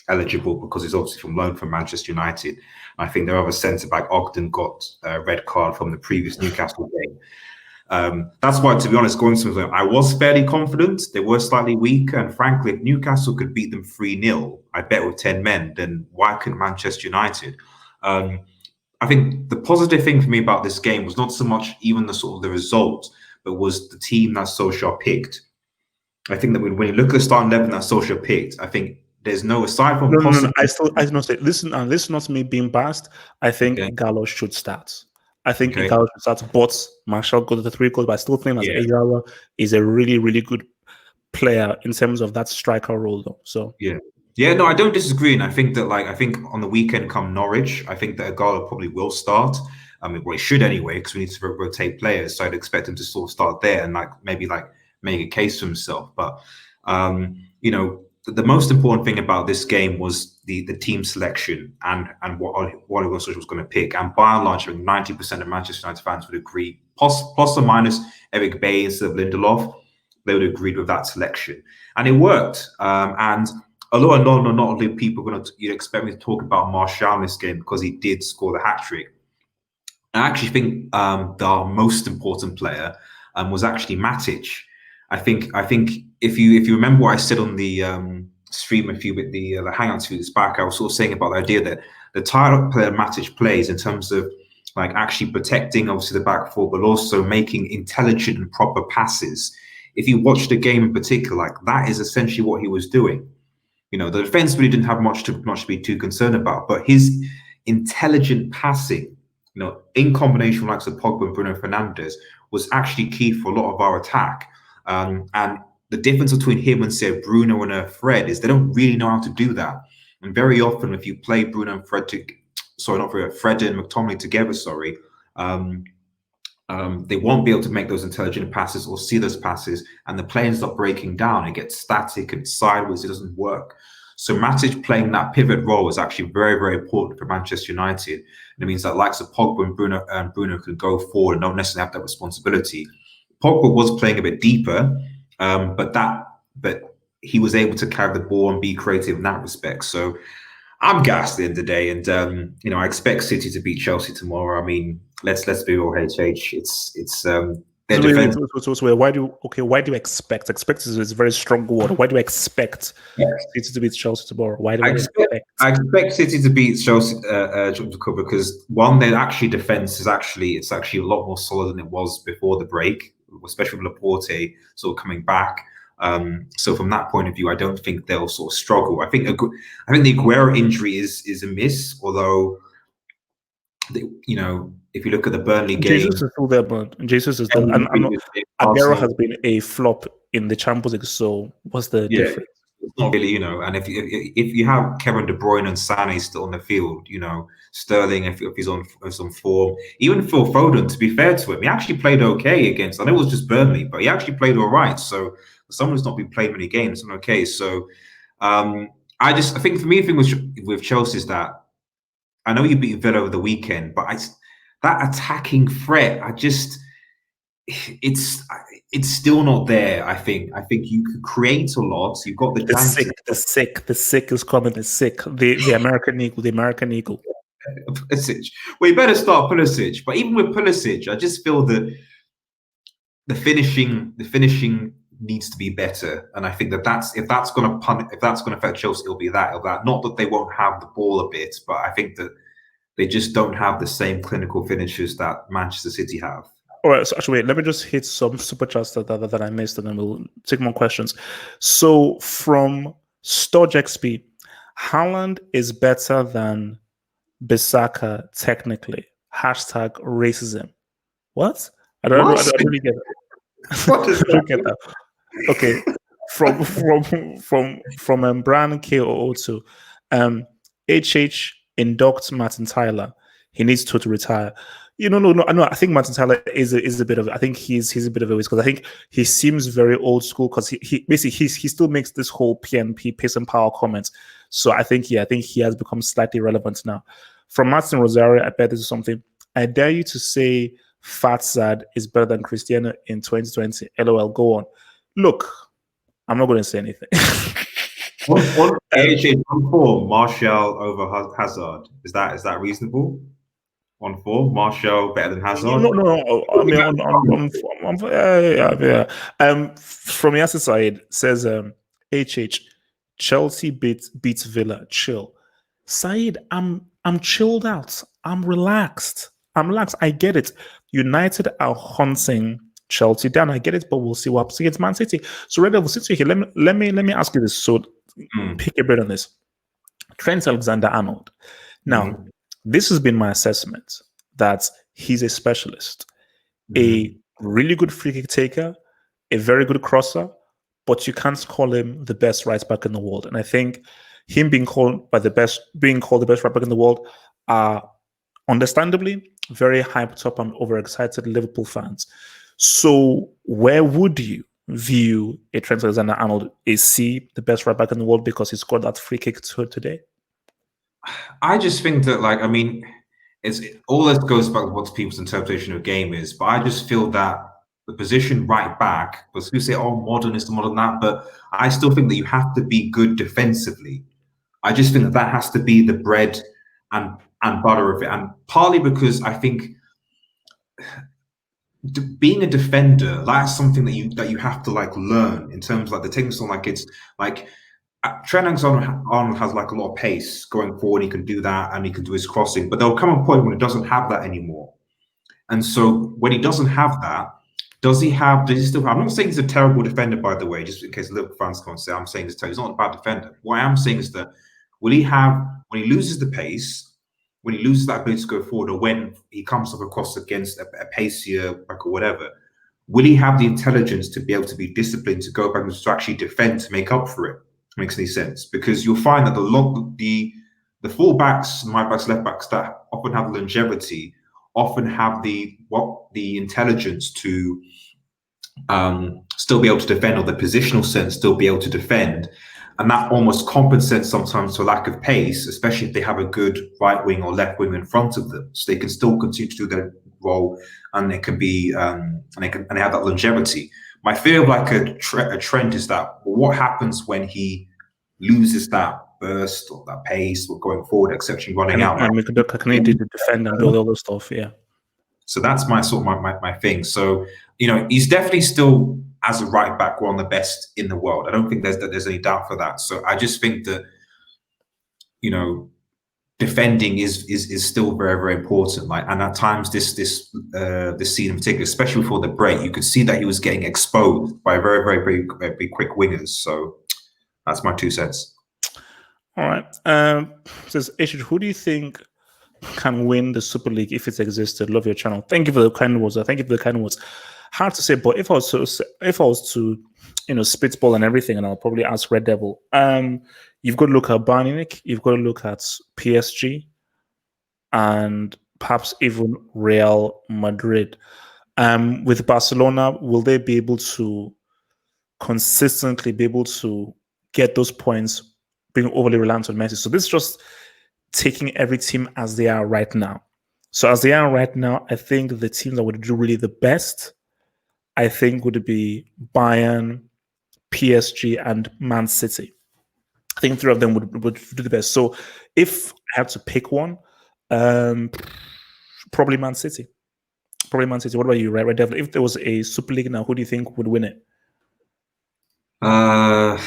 eligible because he's obviously from loan from Manchester United. I think their other centre back Ogden got a red card from the previous Newcastle game. That's why, to be honest, going to them, I was fairly confident. They were slightly weaker, and frankly, if Newcastle could beat them 3-0, I bet with 10 men, then why couldn't Manchester United? I think the positive thing for me about this game was not so much even the sort of the result, but was the team that Solskjaer picked. I think that when you look at the starting 11 that Solskjaer picked, I think there's no aside from no. I don't say listen. Listen, not me being biased. I think Igalo should start. I think Igalo should start, but Marshall got the 3 goals. But I still think that Igalo is a really, really good player in terms of that striker role, though. So no, I don't disagree, and I think that I think on the weekend come Norwich, I think that Igalo probably will start. I mean, well, he should anyway because we need to rotate players. So I'd expect him to sort of start there and maybe make a case for himself. But the most important thing about this game was the team selection and what Ole Gunnar Solskjaer was going to pick. And by and large, I think 90% of Manchester United fans would agree, plus or minus Eric Bailly instead of Lindelof, they would have agreed with that selection. And it worked. And although not a lot of people are going to expect me to talk about Martial in this game because he did score the hat-trick, I actually think the most important player was actually Matic. I think if you remember what I said on the stream with the Hangouts a few weeks back, I was sort of saying about the idea that the type of player Matic plays in terms of actually protecting obviously the back four, but also making intelligent and proper passes. If you watch the game in particular, that is essentially what he was doing. The defense really didn't have much to be too concerned about, but his intelligent passing, in combination with Pogba and Bruno Fernandes, was actually key for a lot of our attack. And the difference between him and say Bruno and Fred is they don't really know how to do that. And very often, if you play Bruno and Fred Fred and McTominay together, they won't be able to make those intelligent passes or see those passes, and the play ends up breaking down. It gets static and sideways. It doesn't work. So Matic playing that pivot role is actually very, very important for Manchester United. And it means that likes of Pogba and Bruno can go forward and don't necessarily have that responsibility. Pogba was playing a bit deeper, but he was able to carry the ball and be creative in that respect. So I'm gassed at the end of the day, and I expect City to beat Chelsea tomorrow. I mean, let's be real, HH. It's their defense. So why do you expect? Expect is a very strong word. Why do you expect City to beat Chelsea tomorrow? Why do I expect City to beat Chelsea because one, their actually defense is actually a lot more solid than it was before the break, especially with Laporte sort of coming back. So from that point of view, I don't think they'll sort of struggle. I think the Aguero injury is a miss, although if you look at the Burnley game, Jesus is still there, but Jesus is still. And Aguero has been a flop in the Champions League. So what's the difference? It's not really, and if you have Kevin De Bruyne and Sané still on the field, Sterling if he's on form, even Phil Foden, to be fair to him, he actually played okay against. I know it was just Burnley, but he actually played all right. So someone who's not been played many games, and okay. So I think for me, the thing with Chelsea is that I know you beat Villa over the weekend, but that attacking threat, it's still not there. I think you could create a lot. You've got the sick is coming. The sick, the American Eagle. Pulisic. Well, you better start Pulisic. But even with Pulisic, I just feel that the finishing needs to be better. And I think if that's going to affect Chelsea, it'll be that. Not that they won't have the ball a bit, but I think that they just don't have the same clinical finishes that Manchester City have. All right, so actually, wait, let me just hit some super chats that I missed, and then we'll take more questions. So from Stodge XP, Haaland is better than Bissaka technically. Hashtag racism. What? I don't really get it. What is I don't get that. Okay, from Brian K002, HH induct Martin Tyler. He needs to retire. No. I think Martin Tyler is a bit of. I think he's a bit of a waste because I think he seems very old school because he basically he still makes this whole PNP pace and power comments. So I think he has become slightly relevant now. From Martin Rosario, I bet this is something. I dare you to say Fatsad is better than Cristiano in 2020. LOL. Go on. Look, I'm not going to say anything. on AHA on form, Martial over Hazard. Is that reasonable? On form, Martial better than Hazard. No. I mean, yeah. From Yasser side says, HH, Chelsea beats Villa. Chill. Said, I'm chilled out. I'm relaxed. I get it. United are hunting Chelsea down. I get it, but we'll see what happens against Man City. So, Red Devil, since you're here, let me ask you this. So, pick a bit on this. Trent Alexander-Arnold. Now, this has been my assessment that he's a specialist, a really good free kick taker, a very good crosser, but you can't call him the best right back in the world. And I think him being called the best right back in the world are understandably very hyped up and overexcited Liverpool fans. So where would you view a Trent Alexander-Arnold? Is he the best right back in the world because he scored that free kick today? I just think that, like, I mean, it's all that goes back to what people's interpretation of game is. But I just feel that the position right back, because you say, oh, modern is the modern that, but I still think that you have to be good defensively. I just think that has to be the bread and butter of it, and partly because I think being a defender, that's something that you have to like learn in terms of like the technical, like it's like Trent Alexander-Arnold has like a lot of pace going forward. He can do that and he can do his crossing, but there'll come a point when he doesn't have that anymore. And so when he doesn't have that, does he still have, I'm not saying he's a terrible defender, by the way, just in case Liverpool fans can't say I'm saying he's not a bad defender. What I am saying is that will he have, when he loses the pace, when he loses that ability to go forward, or when he comes up across against a pacier back or whatever, will he have the intelligence to be able to be disciplined, to go back and to actually defend, to make up for it? Makes any sense? Because you'll find that the fullbacks, right backs, left backs that often have longevity often have the intelligence to still be able to defend, or the positional sense still be able to defend, and that almost compensates sometimes for lack of pace, especially if they have a good right wing or left wing in front of them, so they can still continue to do their role, and they can be and they have that longevity. My fear of like a trend is that what happens when he loses that burst or that pace or going forward, etc., running out. And we could continue to defend and do all the stuff, yeah. So that's my sort of my thing. So, you know, he's definitely still, as a right back, one of the best in the world. I don't think there's any doubt for that. So I just think that, you know, defending is still very, very important. Like, and at times this scene in particular, especially before the break, you could see that he was getting exposed by very, very, very, very quick wingers. So that's my 2 cents. All right. Says Ashid, who do you think can win the Super League if it existed? Love your channel. Thank you for the kind words. Thank you for the kind words. Hard to say, but if I was to you know, spitball and everything, and I'll probably ask Red Devil. You've got to look at Bayern Munich, you've got to look at PSG, and perhaps even Real Madrid. With Barcelona, will they be able to consistently be able to get those points, being overly reliant on Messi? So this is just taking every team as they are right now. So as they are right now, I think the team that would do really the best, I think, would be Bayern, PSG, and Man City. I think 3 of them would do the best. So if I have to pick one, probably Man City. Probably Man City. What about you, Red Devil? If there was a Super League now, who do you think would win it? I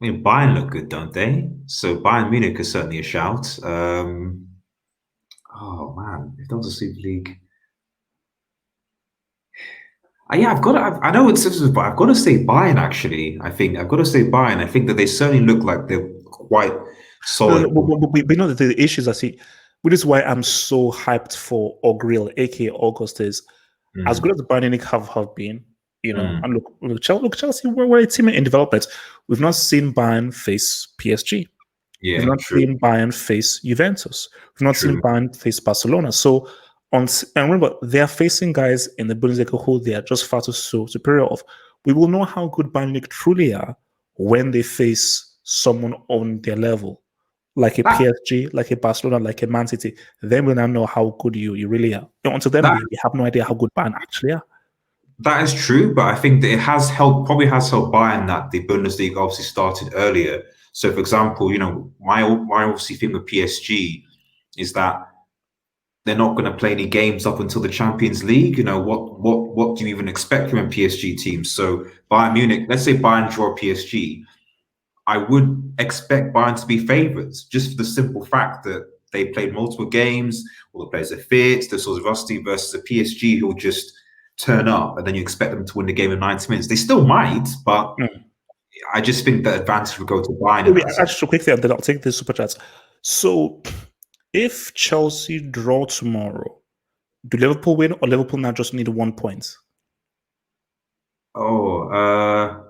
mean, Bayern look good, don't they? So Bayern Munich is certainly a shout. Oh man, if that was a Super League, yeah, I know it's difficult, but I've got to say Bayern. Actually, I think I've got to say Bayern. I think that they certainly look like they're quite solid. We know that the issues I see, which is why I'm so hyped for Ogril, aka August, is as good as the Bayern Munich have been. You know, and look, Chelsea, we're a team in development. We've not seen Bayern face PSG. Yeah, we've not seen Bayern face Juventus. We've not seen Bayern face Barcelona. So, and remember, they are facing guys in the Bundesliga who they are just far too superior of. We will know how good Bayern Munich truly are when they face someone on their level, like a PSG, like a Barcelona, like a Man City. Then we'll now know how good you really are. Until then, we have no idea how good Bayern actually are. That is true, but I think that it has helped, probably has helped Bayern that the Bundesliga obviously started earlier. So, for example, my obviously thing with PSG is that they're not going to play any games up until the Champions League. What do you even expect from a PSG team? So Bayern Munich, let's say Bayern draw PSG, I would expect Bayern to be favourites just for the simple fact that they played multiple games, all the players are fit, they're sort of rusty versus a PSG who will just turn up and then you expect them to win the game in 90 minutes. They still might, but I just think the advantage would go to Bayern. Wait, actually, quickly, and then I'll take the super chats. So, if Chelsea draw tomorrow, do Liverpool win or Liverpool now just need 1 point? No,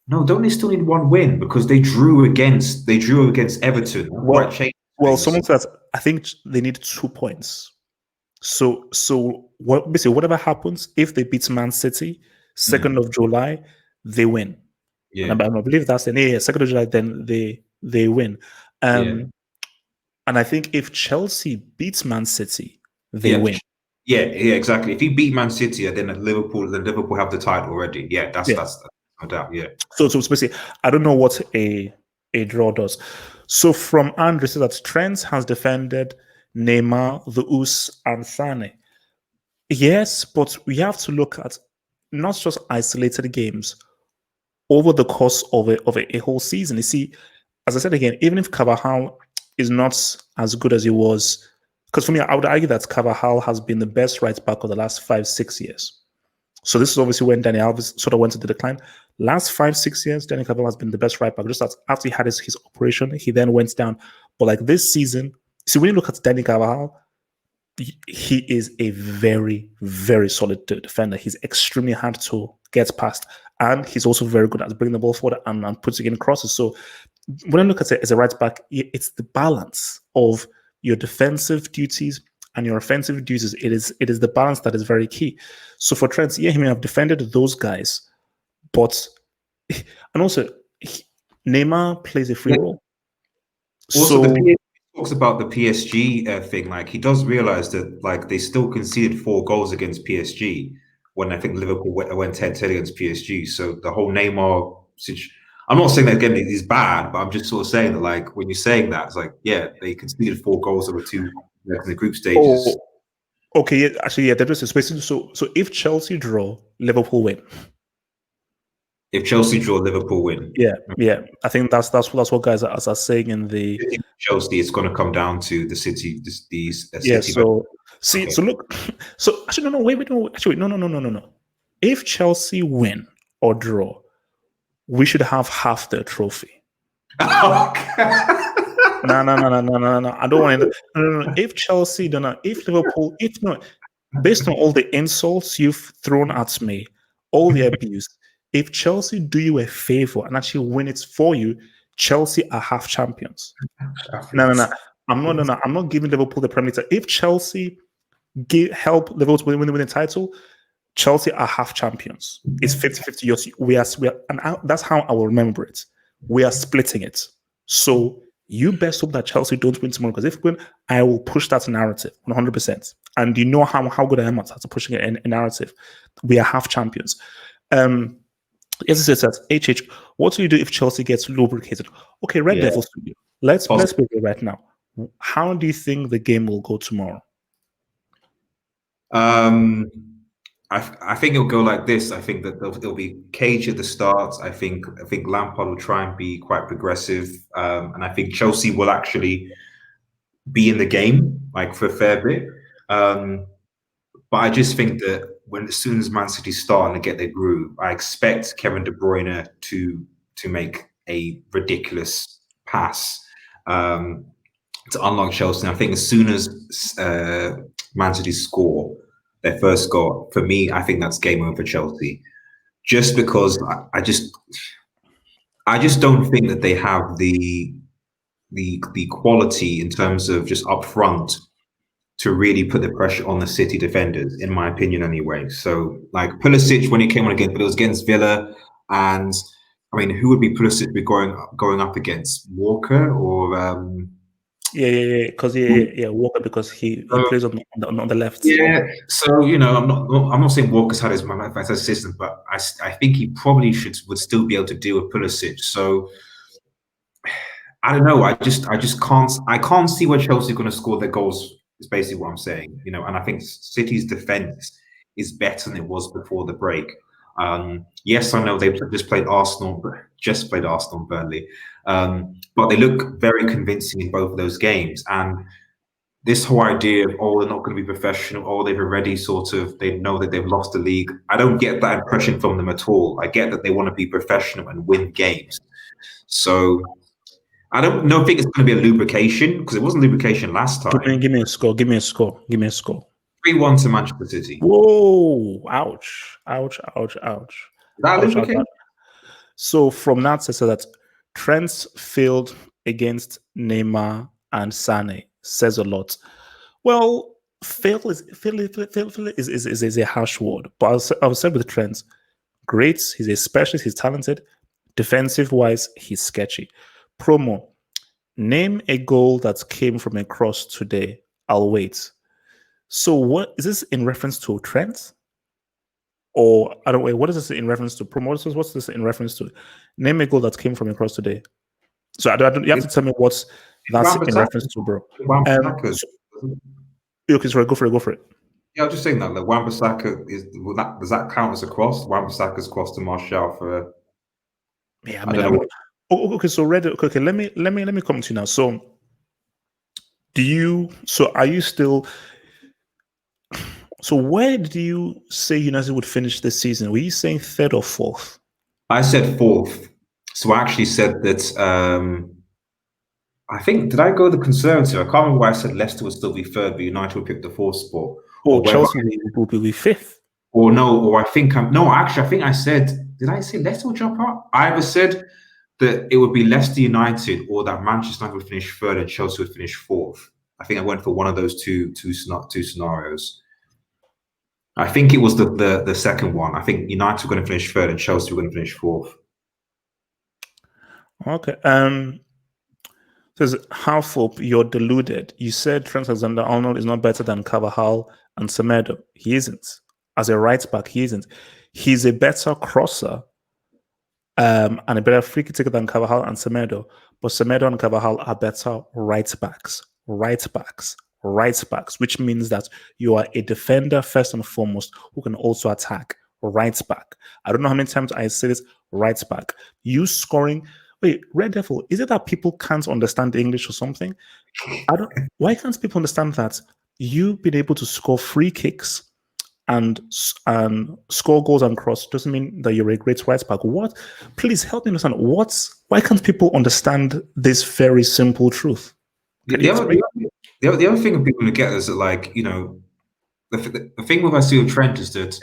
don't they still need one win because they drew against Everton? Well, someone says I think they need 2 points. So what basically whatever happens, if they beat Man City 2nd of July, they win. Yeah, And I believe that's the 2nd of July, then they win. And I think if Chelsea beats Man City, they win. Yeah, exactly. If you beat Man City, then Liverpool have the title already. Yeah, that's no doubt. Yeah. So basically, I don't know what a draw does. So from Andrew says that Trent has defended Neymar, the Us, and Sane. Yes, but we have to look at not just isolated games over the course of a whole season. You see, as I said again, even if Carvajal is not as good as he was, because for me, I would argue that Carvajal has been the best right back of the last 5-6 years. So this is obviously when Dani Alves sort of went into decline. Last 5-6 years, Dani Carvajal has been the best right back. Just as after he had his operation, he then went down. But like this season, see, when you look at Dani Carvajal, he is a very, very solid defender. He's extremely hard to get past. And he's also very good at bringing the ball forward and putting in crosses. So when I look at it as a right back, it's the balance of your defensive duties and your offensive duties. It is the balance that is very key. So for Trent, he may have defended those guys, but and also Neymar plays a free role. Also, the PSG talks about the PSG thing. Like he does realize that like they still conceded 4 goals against PSG when I think Liverpool went head-to-head against PSG. So the whole Neymar situation. I'm not saying that again it is bad, but I'm just sort of saying that like when you're saying that, it's like they conceded 4 goals over 2 in the group stages. Oh, okay, actually, that was a question. So if Chelsea draw, Liverpool win. If Chelsea draw, Liverpool win. Yeah. I think that's what guys are saying in the Chelsea. It's going to come down to the City. City. So look. So actually, no. Wait. No. Actually, no. If Chelsea win or draw, we should have half the trophy. No. I don't want it. No. If Chelsea, if Liverpool, based on all the insults you've thrown at me, all the abuse. If Chelsea do you a favor and actually win it for you, Chelsea are half champions. No. I'm not giving Liverpool the Premier League. If Chelsea help Liverpool win the title, Chelsea are half champions. It's 50-50 years. We are, and that's how I will remember it. We are splitting it. So you best hope that Chelsea don't win tomorrow, because if we win, I will push that narrative 100%. And you know how good I am at pushing a narrative. We are half champions. As it says, HH, what do you do if Chelsea gets lubricated? Okay, Red Devils Studio. Let's be real right now. How do you think the game will go tomorrow? I think it'll go like this. I think that there'll be cage at the start. I think Lampard will try and be quite progressive, and I think Chelsea will actually be in the game like for a fair bit. But I just think that as soon as Man City start and they get their groove, I expect Kevin De Bruyne to make a ridiculous pass to unlock Chelsea. And I think as soon as Man City score their first goal, for me, I think that's game over for Chelsea. Just because I just don't think that they have the quality in terms of just up front to really put the pressure on the City defenders, in my opinion, anyway. So, like Pulisic, when he came on again, but it was against Villa, and I mean, who would be Pulisic be going up against? Walker or? Because Walker, because he plays on the left. Yeah, so I'm not saying Walker's had his fantastic system, but I think he probably would still be able to deal with Pulisic. So I don't know. I can't see where Chelsea are going to score their goals. Is basically what I'm saying. And I think City's defense is better than it was before the break. Yes, I know they've just played Arsenal and Burnley, but they look very convincing in both of those games. And this whole idea of, they're not going to be professional, they've already they know that they've lost the league. I don't get that impression from them at all. I get that they want to be professional and win games. So I don't know. I think it's going to be a lubrication because it wasn't lubrication last time. Give me a score. Give me a score. Give me a score. 3-1 to Manchester City. Whoa! Ouch! Ouch! Ouch! Ouch! Is that Ouch, ouch, lubrication? ouch. So from that, says that Trent failed against Neymar and Sane says a lot. Well, fail is a harsh word, but I'll say with Trent, great. He's a specialist. He's talented. Defensive wise, he's sketchy. Promo. Name a goal that came from a cross today. I'll wait. So what is this in reference to Trent? Or I don't wait. What is this in reference to? Promoters? What's this in reference to? Name a goal that came from across today. So you have to tell me what's that's in reference to, bro. Okay, sorry, go for it. Yeah, I was just saying that. Like, Wan-Bissaka does that count as a cross? Wan-Bissaka's cross to Martial for. Yeah, I mean, okay. So okay. Let me come to you now. So, are you still? So where did you say United would finish this season? Were you saying third or fourth? I said fourth. So I actually said that. I think did I go the conservative? I can't remember why I said Leicester would still be third, but United would pick the fourth spot. Or Chelsea will be fifth. Or no, or I think I think I said. Did I say Leicester will jump out? I either said that it would be Leicester United or that Manchester United would finish third and Chelsea would finish fourth. I think I went for one of those two scenarios. I think it was the second one. I think United were going to finish third and Chelsea were going to finish fourth. Okay. Says Halfhope, you're deluded. You said Trent Alexander-Arnold is not better than Carvajal and Semedo. He isn't. As a right back, he isn't. He's a better crosser and a better free kick taker than Carvajal and Semedo. But Semedo and Carvajal are better right backs, which means that you are a defender first and foremost who can also attack. Right back. I don't know how many times I say this. Right back. You scoring. Wait, Red Devil. Is it that people can't understand English or something? Why can't people understand that you've been able to score free kicks and score goals and cross doesn't mean that you're a great right back? What? Please help me understand. Why can't people understand this very simple truth? The other thing people get is that, like, the thing with I see with Trent is that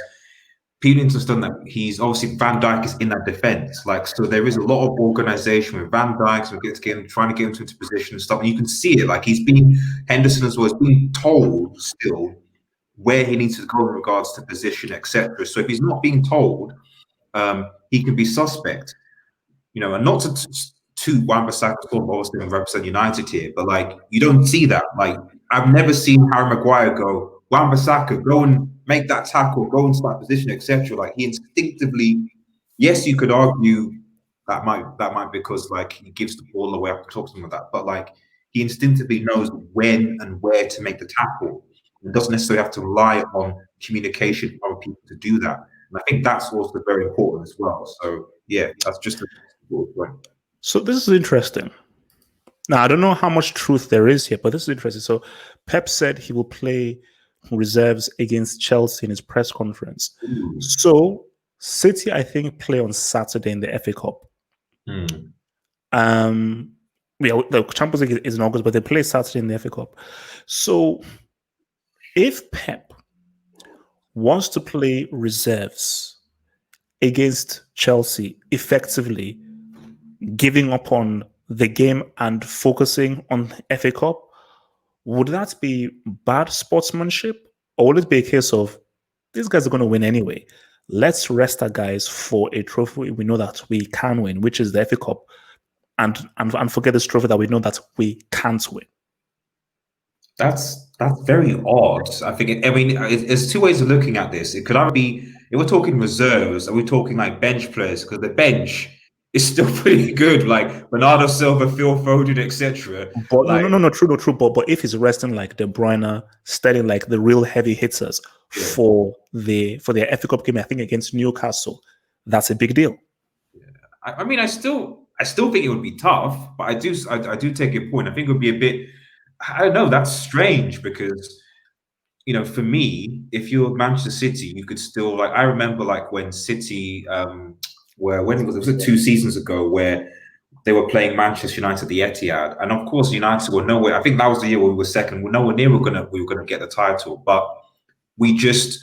people need to understand that he's obviously Van Dijk is in that defense. Like, so there is a lot of organization with Van Dijk, so trying to get him into position and stuff. And you can see it. Like, Henderson as well is being told still where he needs to go in regards to position, etc. So if he's not being told, he can be suspect. And not to Wan-Bissaka obviously represent United here, but like you don't see that. Like, I've never seen Harry Maguire go, Wan-Bissaka, go and make that tackle, go into that position, etc. Like, he instinctively, yes, you could argue that might because like he gives the ball away after talking about that, but like he instinctively knows when and where to make the tackle. It doesn't necessarily have to rely on communication from other people to do that. And I think that's also very important as well. So yeah, that's just a point. So this is interesting. Now, I don't know how much truth there is here, but this is interesting. So Pep said he will play reserves against Chelsea in his press conference. So City, I think, play on Saturday in the FA Cup. The Champions League is in August, but they play Saturday in the FA Cup. So if Pep wants to play reserves against Chelsea, effectively giving up on the game and focusing on FA Cup, would that be bad sportsmanship? Or would it be a case of these guys are going to win anyway? Let's rest our guys for a trophy we know that we can win, which is the FA Cup, and forget this trophy that we know that we can't win. That's very odd. I think. There's two ways of looking at this. It could either be, if we're talking reserves, are we talking like bench players? Because the bench, it's still pretty good. Like Bernardo Silva, Phil Foden, etc. But no, Like, no, no, no, true, no, true. But if he's resting like De Bruyne, stealing like the real heavy hitters yeah. for their FA Cup game, I think against Newcastle, that's a big deal. I mean, I still think it would be tough, but I do take your point. I think it would be a bit. I don't know. That's strange because for me, if you're Manchester City, you could still like. I remember like when City, where when it was 2 seasons ago, where they were playing Manchester United at the Etihad, and of course United were nowhere. I think that was the year where we were second. We're nowhere near. We were gonna get the title, but we just.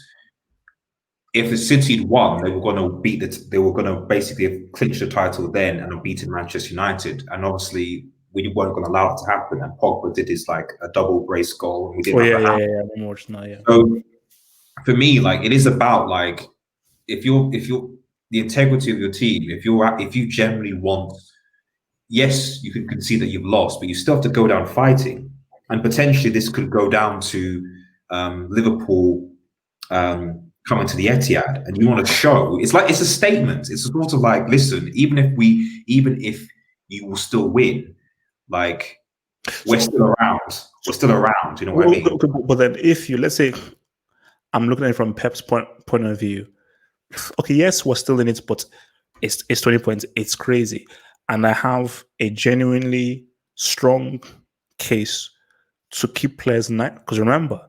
If the City had won, they were going to beat They were going to basically clinch the title then and have beaten Manchester United. And obviously, we weren't going to allow it to happen. And Pogba did his like a double brace goal, and we didn't Oh have yeah, a hand. yeah. I'm watching now, yeah. So for me, like it is about like if you're the integrity of your team. If you generally want, yes, you can concede that you've lost, but you still have to go down fighting. And potentially, this could go down to Liverpool. Coming to the Etihad, and you want to show it's like it's a statement. It's sort of like, listen, even if you will still win, like we're still around. We're still around. You know what I mean? Okay, but then if you let's say I'm looking at it from Pep's point of view, okay, yes, we're still in it, but it's 20 points. It's crazy, and I have a genuinely strong case to keep players in because remember.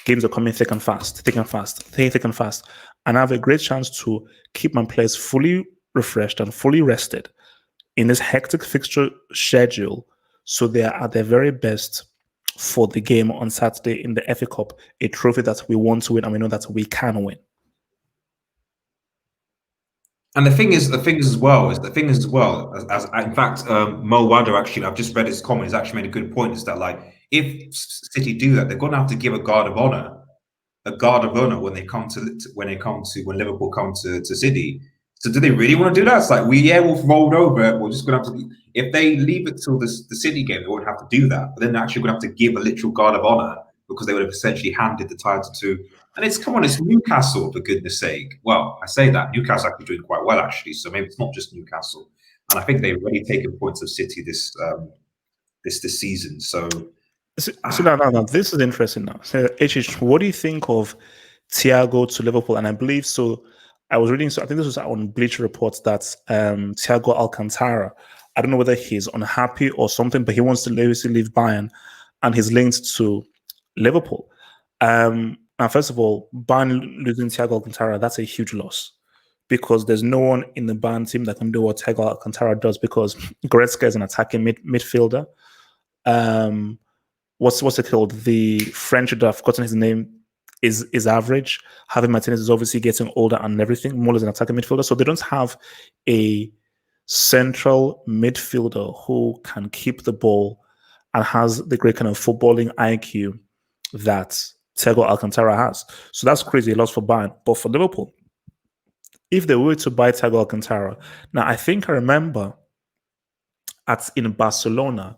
Games are coming thick and fast, thick and fast, thick and fast. And I have a great chance to keep my players fully refreshed and fully rested in this hectic fixture schedule so they are at their very best for the game on Saturday in the FA Cup, a trophy that we want to win and we know that we can win. And the thing is as well, as in fact, Mo Wada actually, I've just read his comment, he's actually made a good point, is that like, if City do that, they're going to have to give a guard of honor when Liverpool come to City. So do they really want to do that? It's like, we've rolled over. We're just going to have to, if they leave it till the City game, they won't have to do that. But then they're actually going to have to give a literal guard of honor because they would have essentially handed the title to. And it's Newcastle, for goodness sake. Well, I say that Newcastle actually doing quite well, actually. So maybe it's not just Newcastle. And I think they've already taken points of City this season. So now, this is interesting now. So, HH, what do you think of Thiago to Liverpool? And I believe so. I was reading, so I think this was on Bleacher Reports that Thiago Alcantara, I don't know whether he's unhappy or something, but he wants to leave Bayern and he's linked to Liverpool. Now, first of all, Bayern losing Thiago Alcantara, that's a huge loss because there's no one in the Bayern team that can do what Thiago Alcantara does because Goretzka is an attacking midfielder. What's it called? The French that I've forgotten his name is average. Javi Martinez is obviously getting older and everything. More as an attacking midfielder, so they don't have a central midfielder who can keep the ball and has the great kind of footballing IQ that Thiago Alcantara has. So that's crazy loss for Bayern. But for Liverpool, if they were to buy Thiago Alcantara, now I think I remember in Barcelona,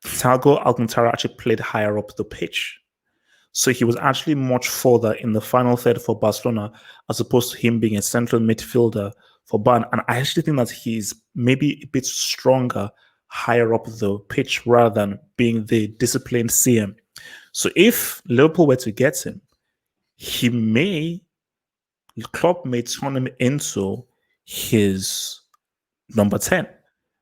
Thiago Alcantara actually played higher up the pitch. So he was actually much further in the final third for Barcelona as opposed to him being a central midfielder for Bayern. And I actually think that he's maybe a bit stronger higher up the pitch rather than being the disciplined CM. So if Liverpool were to get him, Klopp may turn him into his number 10.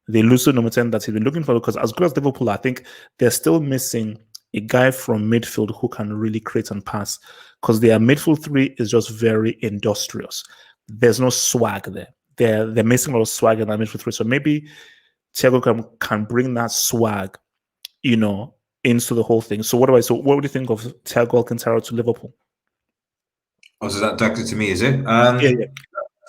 The elusive number 10 that he's been looking for, because as good as Liverpool, I think they're still missing a guy from midfield who can really create and pass, because their midfield three is just very industrious. There's no swag there. They're missing a lot of swag in that midfield three. So maybe Thiago can bring that swag, into the whole thing. So what would you think of Thiago Alcantara to Liverpool? Oh, so that directed to me, is it? Yeah.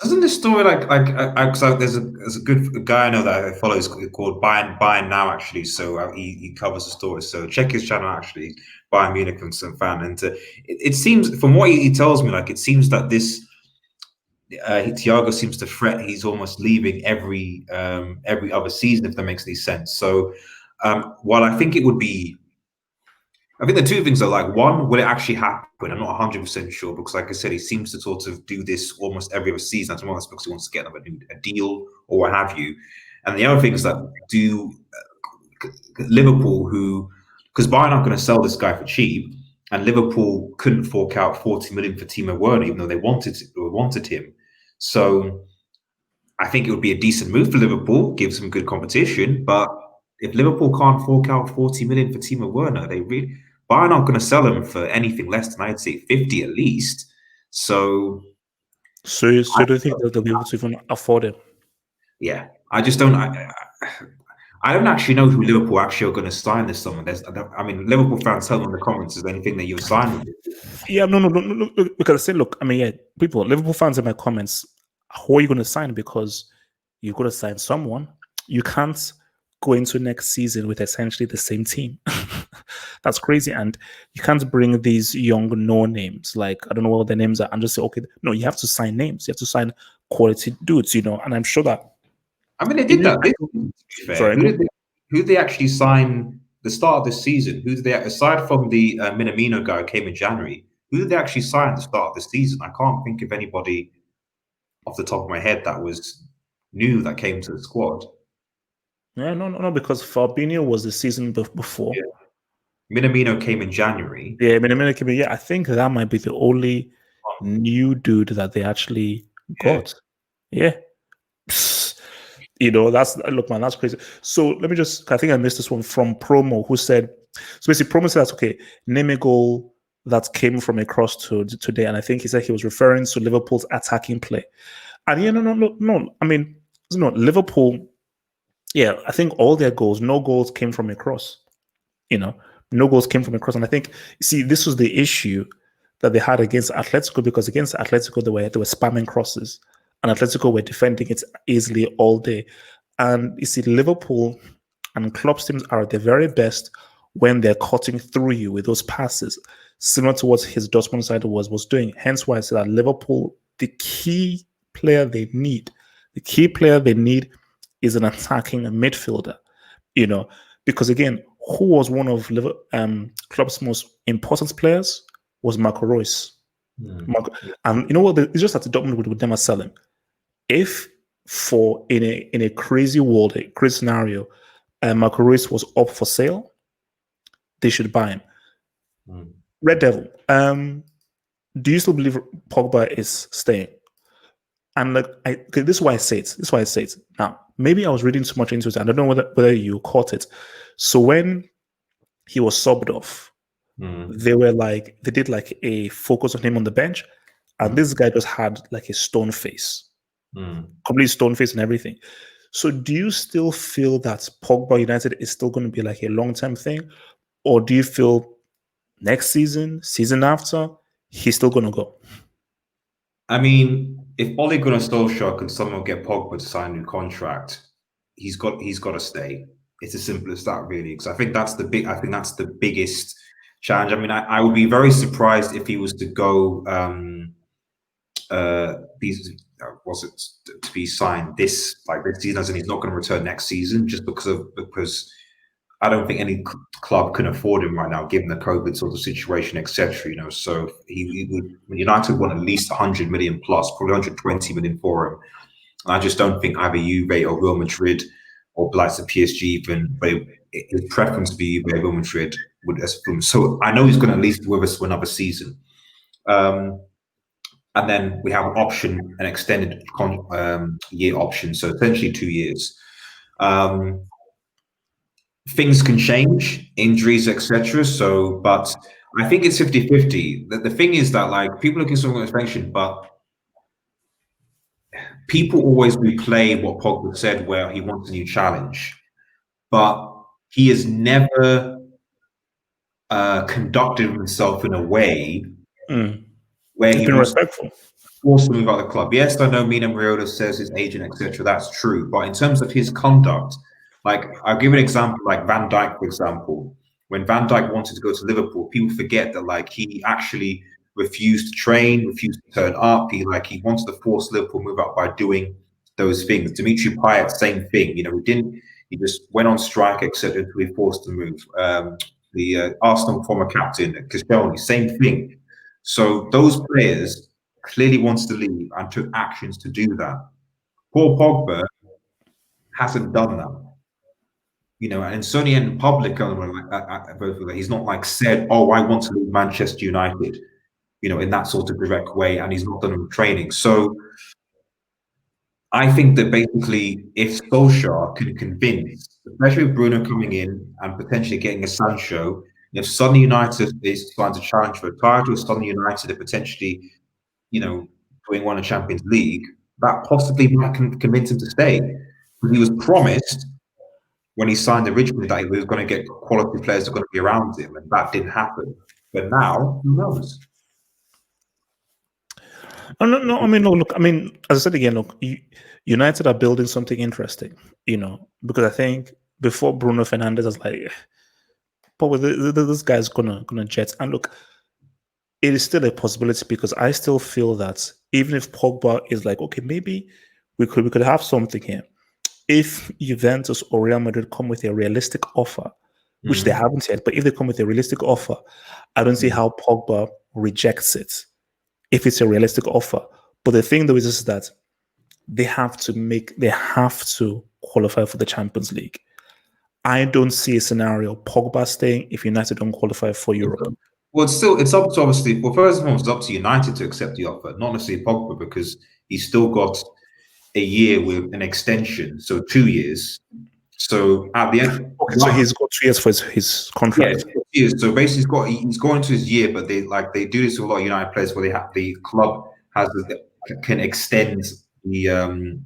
Isn't this story there's a good guy I know that I follow called Bayern Now, actually. So he covers the story. So check his channel, actually. Bayern Munich and some fan, and it seems from what he tells me, like it seems that this Thiago seems to fret. He's almost leaving every other season, if that makes any sense. So while I think it would be. I think the two things are like, one, will it actually happen? I'm not 100% sure because, like I said, he seems to sort of do this almost every other season. That's because he wants to get a deal or what have you. And the other thing is that do Liverpool, who because Bayern aren't going to sell this guy for cheap, and Liverpool couldn't fork out 40 million for Timo Werner, even though they wanted him. So I think it would be a decent move for Liverpool, give some good competition. But if Liverpool can't fork out 40 million for Timo Werner, Bayern aren't going to sell him for anything less than I'd say 50 at least. So So do you think that they'll be able to even afford it? yeah, I just don't. I don't actually know who Liverpool actually are going to sign this summer. I mean, Liverpool fans, tell me in the comments, is there anything that you're signing? Yeah, no, because I say, look, I mean, yeah, people, Liverpool fans in my comments, who are you going to sign? Because you've got to sign someone. You can't go into next season with essentially the same team. That's crazy. And you can't bring these young no names, like, I don't know what their names are, and just say, okay, no, you have to sign names. You have to sign quality dudes, And I'm sure that. I mean, they did that. To be fair. Sorry, Who did they actually sign the start of this season? Who did they, aside from the Minamino guy who came in January, who did they actually sign at the start of the season? I can't think of anybody off the top of my head that was new that came to the squad. Yeah, no, because Fabinho was the season before. Yeah. Minamino came in January. Yeah, Minamino came in. Yeah, I think that might be the only new dude that they actually got. Yeah. Look, man, that's crazy. So let me I think I missed this one from Promo, who said, so basically Promo said that's okay, name a goal that came from a cross today. And I think he said he was referring to Liverpool's attacking play. And yeah, no. I mean, Liverpool, yeah, I think all their goals, no goals came from a cross. No goals came from a cross. And I think, see, this was the issue that they had against Atletico, because against Atletico, they were spamming crosses. And Atletico were defending it easily all day. And you see, Liverpool and Klopp's teams are at their very best when they're cutting through you with those passes, similar to what his Dortmund side was doing. Hence why I say that Liverpool, the key player they need is an attacking midfielder, because again, who was one of Klopp's most important players was Marco Reus. And you know what? It's just that the Dortmund would never sell him. If in a crazy world, a crazy scenario, Marco Reus was up for sale, they should buy him. Red Devil, do you still believe Pogba is staying? And this is why I say it. Now, maybe I was reading too much into it. I don't know whether you caught it. So when he was subbed off, they did like a focus on him on the bench, and this guy just had like a stone face, complete stone face and everything. So do you still feel that Pogba United is still going to be like a long-term thing, or do you feel next season after, he's still going to go? I mean, if Ole Gunnar Solskjaer can somehow get Pogba to sign a new contract, he's got to stay. It's as simple as that, really. Because I think that's the biggest challenge. I mean, I would be very surprised if he was to go to be signed this season, as in he's not going to return next season, just because I don't think any club can afford him right now, given the COVID sort of situation, etc. So he would. United want at least 100 million plus, probably 120 million for him. And I just don't think either Juve or Real Madrid or likes of PSG even, but his preference would be Juve or Real Madrid would. So I know he's going to at least be with us for another season. And then we have an extended year option, so essentially 2 years. Things can change, injuries, etc. So, but I think it's 50-50. The thing is that people look at something like expansion, but people always replay what Pogba said, where he wants a new challenge, but he has never conducted himself in a way where he's been respectful. Forced to move out of the club. Yes, I know Mina Mariota says his agent, etc. That's true, but in terms of his conduct, I'll give an example, like Van Dijk, for example. When Van Dijk wanted to go to Liverpool, people forget that he actually refused to train, refused to turn up. He wanted to force Liverpool move out by doing those things. Dimitri Payet, same thing. He just went on strike, etc. until he forced to move. The Arsenal former captain, Koscielny, same thing. So those players clearly wanted to leave and took actions to do that. Paul Pogba hasn't done that. And certainly in public, he's not like said, "Oh, I want to leave Manchester United," in that sort of direct way, and he's not done it with training. So I think that basically, if Solskjaer can convince, especially with Bruno coming in and potentially getting a Sancho, if Suddenly United is trying to challenge for a title, Suddenly United are potentially, doing one in Champions League, that possibly might convince him to stay. He was promised when he signed originally that he was going to get quality players that are going to be around him, and that didn't happen. But now, who knows? Oh, no. I mean, no. Look, I mean, as I said again, look, United are building something interesting. Because I think before Bruno Fernandes was like, but this guy's gonna jet. And look, it is still a possibility because I still feel that even if Pogba is like, okay, maybe we could have something here. If Juventus or Real Madrid come with a realistic offer, which they haven't yet, but if they come with a realistic offer, I don't see how Pogba rejects it if it's a realistic offer. But the thing though is that they have to qualify for the Champions League. I don't see a scenario Pogba staying if United don't qualify for Europe. Well, it's up to obviously. Well, first of all, it's up to United to accept the offer, not necessarily Pogba, because he's still got a year with an extension, so 2 years. So at the end, okay, so he's got 2 years for his contract. Yeah, so basically he's going to his year, but they do this with a lot of United players where the club can extend the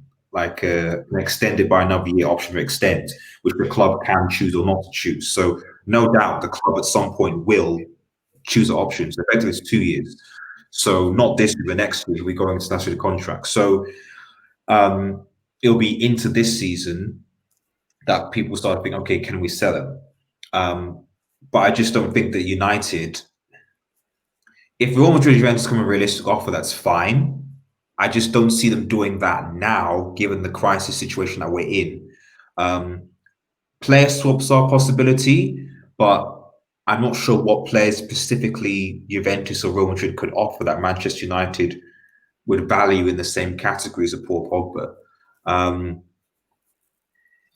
extended by another year option to extend, which the club can choose or not to choose. So no doubt the club at some point will choose the option. So effectively it's 2 years. So not this year, but next year we go into the contract. So it'll be into this season that people start thinking, okay, can we sell him? But I just don't think that United, if Real Madrid Juventus come a realistic offer, that's fine. I just don't see them doing that now, given the crisis situation that we're in. Player swaps are a possibility, but I'm not sure what players specifically Juventus or Real Madrid could offer that Manchester United would value in the same categories of Paul Pogba.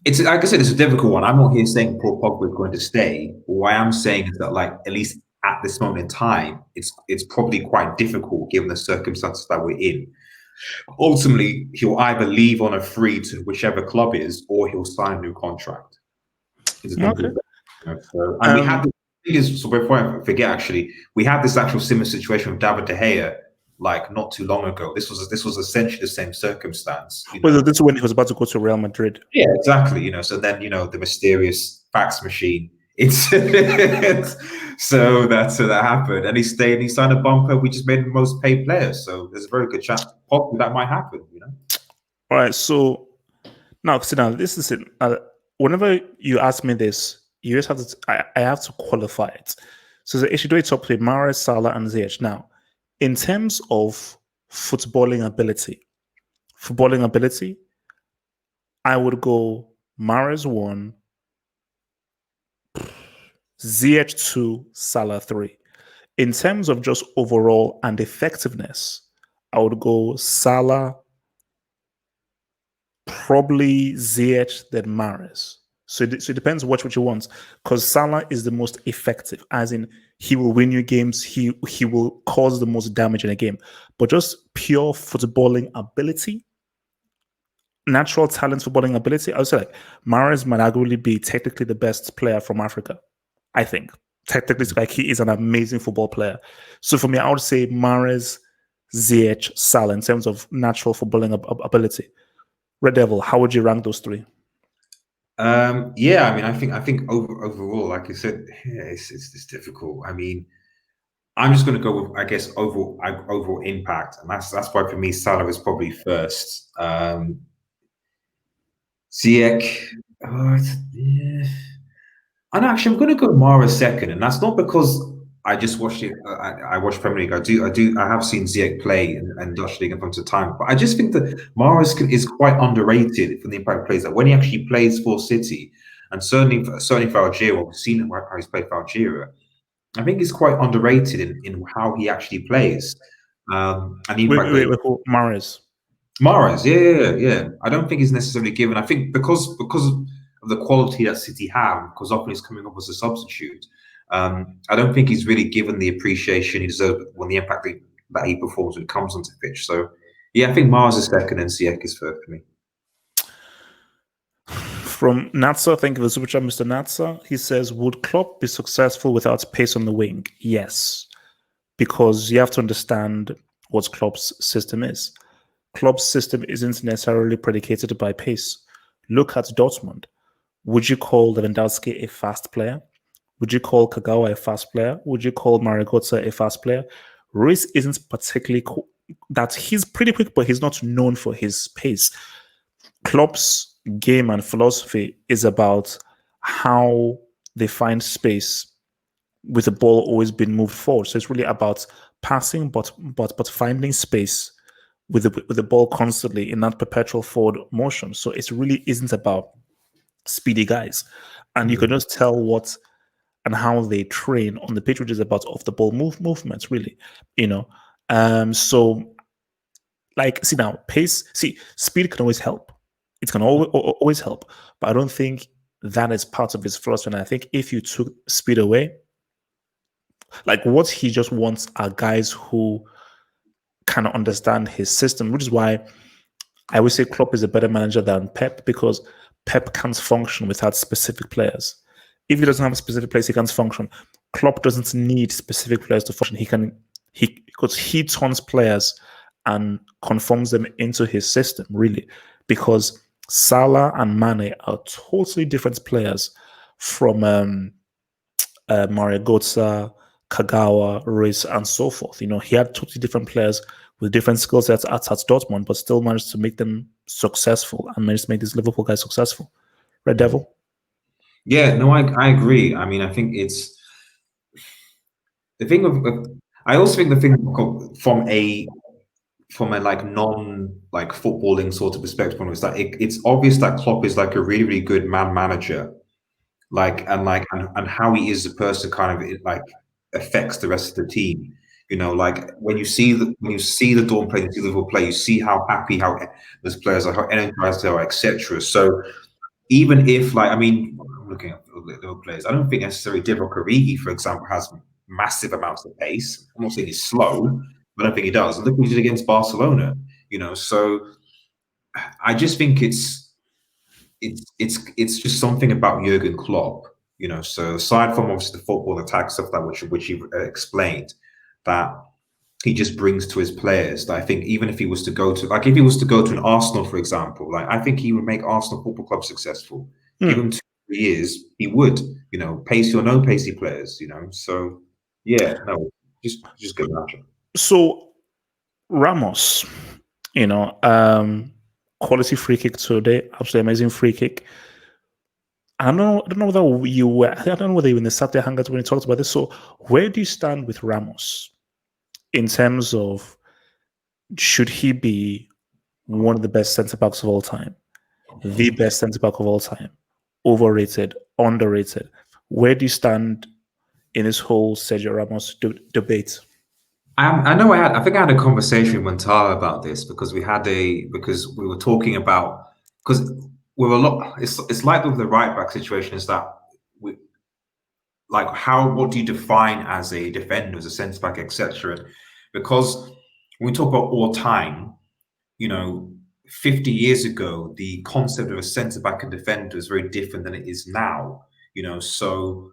It's like I said, it's a difficult one. I'm not here saying Paul Pogba is going to stay. What I am saying is that, like, at least at this moment in time, it's probably quite difficult given the circumstances that we're in. Ultimately, he'll either leave on a free to whichever club is, or he'll sign a new contract. Okay. So, and we had so before I forget, actually, we had this actual similar situation with David De Gea, like not too long ago. This was essentially the same circumstance. Well, this is when he was about to go to Real Madrid. Yeah, exactly. So then the mysterious fax machine. So that happened, and he stayed. And he signed a bumper. We just made him the most paid player. So there's a very good chance that might happen. All right. So now, sit down. This is it. Whenever you ask me this, you just have to. I have to qualify it. So the issue top three: Mahrez, Salah, and Ziyech. Now, in terms of footballing ability, I would go Mahrez 1, Ziyech 2, Salah 3. In terms of just overall and effectiveness, I would go Salah, probably Ziyech, then Mahrez. So it depends what you want, because Salah is the most effective, as in he will win you games, he will cause the most damage in a game. But just pure footballing ability, natural talent, footballing ability, I would say like Mahrez might arguably be technically the best player from Africa. I think technically, like, he is an amazing football player. So for me, I would say Mahrez, Ziyech, Salah in terms of natural footballing ability. Red Devil, how would you rank those three? Yeah, I mean, I think overall, like I said, yeah, it's difficult. I mean, I'm just going to go with, I guess, overall impact, and that's why for me Salah is probably first. Ziyech, yeah. And actually, I'm going to go Mahrez second, and that's not because I just watched it. I watch Premier League. I have seen Ziyech play and Dutch League from time to time, but I just think that Mahrez is quite underrated for the impact he plays. That when he actually plays for City, and certainly for Algeria, we've seen how he's played for Algeria. I think he's quite underrated in how he actually plays. And wait, Mahrez. Mahrez, yeah. I don't think he's necessarily given. I think because of the quality that City have, because often he's coming up as a substitute. I don't think he's really given the appreciation he deserves when the impact that he performs when it comes onto the pitch. So, yeah, I think Mahrez is second and Ziyech is third for me. From Natsa, thank you for the super chat, Mr. Natsa. He says, would Klopp be successful without pace on the wing? Yes, because you have to understand what Klopp's system is. Klopp's system isn't necessarily predicated by pace. Look at Dortmund. Would you call Lewandowski a fast player? Would you call Kagawa a fast player? Would you call Marigotsa a fast player? Reece isn't particularly that he's pretty quick, but he's not known for his pace. Klopp's game and philosophy is about how they find space with the ball always being moved forward. So it's really about passing, but finding space with the ball constantly in that perpetual forward motion. So it really isn't about speedy guys, and you can just tell what and how they train on the pitch, which is about off the ball movements, really, So, like, see now, pace, speed can always help. It can always help, but I don't think that is part of his philosophy. And I think if you took speed away, like what he just wants are guys who kind of understand his system, which is why I would say Klopp is a better manager than Pep, because Pep can't function without specific players. If he doesn't have a specific players, he can't function. Klopp doesn't need specific players to function. Because he turns players and conforms them into his system, really. Because Salah and Mane are totally different players from Marigotsa, Kagawa, Reece, and so forth. He had totally different players with different skill sets at Dortmund, but still managed to make them successful and managed to make these Liverpool guys successful. Red Devil? Yeah, no, I agree. I mean, I think it's the thing I also think the thing from a like non like footballing sort of perspective is that it's obvious that Klopp is like a really, really good manager, and how he is a person kind of it like affects the rest of the team. Like when you see the Dawn play, the Liverpool play, you see how happy how those players are, how energized they are, etc. So even if I'm looking at the Liverpool players, I don't think necessarily Divock Origi, for example, has massive amounts of pace. I'm not saying he's slow, but I don't think he does. Look what he did against Barcelona. So I just think it's just something about Jurgen Klopp. So aside from obviously the football attack stuff which you explained, that he just brings to his players, that I think even if he was to go to an Arsenal, for example, like I think he would make Arsenal Football Club successful. Give him 2 years, he would, pacey or no pacey players, So yeah, no, just good manager. So Ramos, quality free kick today, absolutely amazing free kick. I don't know whether you were. I don't know whether you were in the Saturday hangouts when you talked about this. So, where do you stand with Ramos in terms of should he be one of the best centre backs of all time, the best centre back of all time, overrated, underrated? Where do you stand in this whole Sergio Ramos debate? I think I had a conversation with Montara about this because we were talking about because with a lot. It's like with the right back situation is that what do you define as a defender, as a centre back, etc. Because when we talk about all time, 50 years ago, the concept of a centre back and defender is very different than it is now. So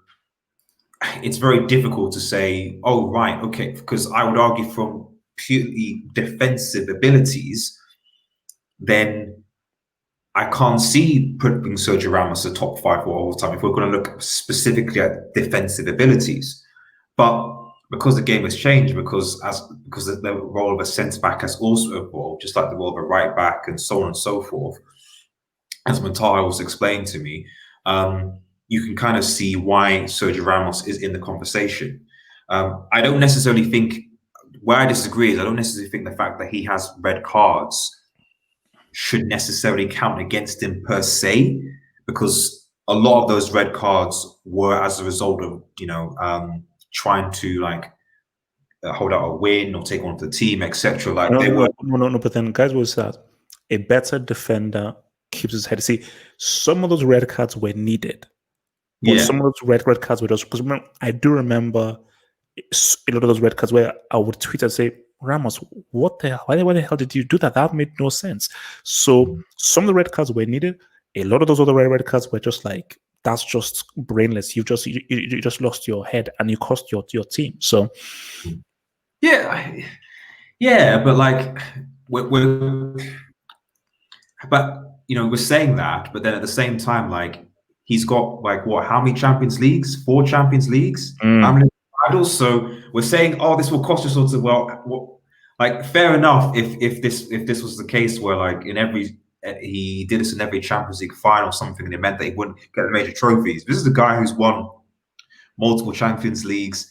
it's very difficult to say, oh, right, okay, because I would argue from purely defensive abilities, then I can't see putting Sergio Ramos a top 5 for all the time if we're going to look specifically at defensive abilities. But because the game has changed, because the role of a centre back has also evolved, just like the role of a right back and so on and so forth, as Montara was explained to me, you can kind of see why Sergio Ramos is in the conversation. I don't necessarily think, where I disagree is I don't necessarily think the fact that he has red cards should necessarily count against him per se, because a lot of those red cards were as a result of, trying to hold out a win or take on the team, etc. No, but then guys, what's that? a better defender keeps his head. See, some of those red cards were needed, but Yeah. some of those red cards were just because I do remember a lot of those red cards where I would tweet and say, Ramos, what the hell? Why the hell did you do that? That made no sense. So some of the red cards were needed. A lot of those other red cards were just like, that's just brainless. You just lost your head and you cost your team. So yeah, but like but we're saying that, but then at the same time, like he's got like what? How many Champions Leagues? 4 Champions Leagues. How many titles? So we're saying, oh, this will cost us sort of. Well, like fair enough if this was the case where like in every he did this in every Champions League final or something, and it meant that he wouldn't get the major trophies. This is the guy who's won multiple Champions Leagues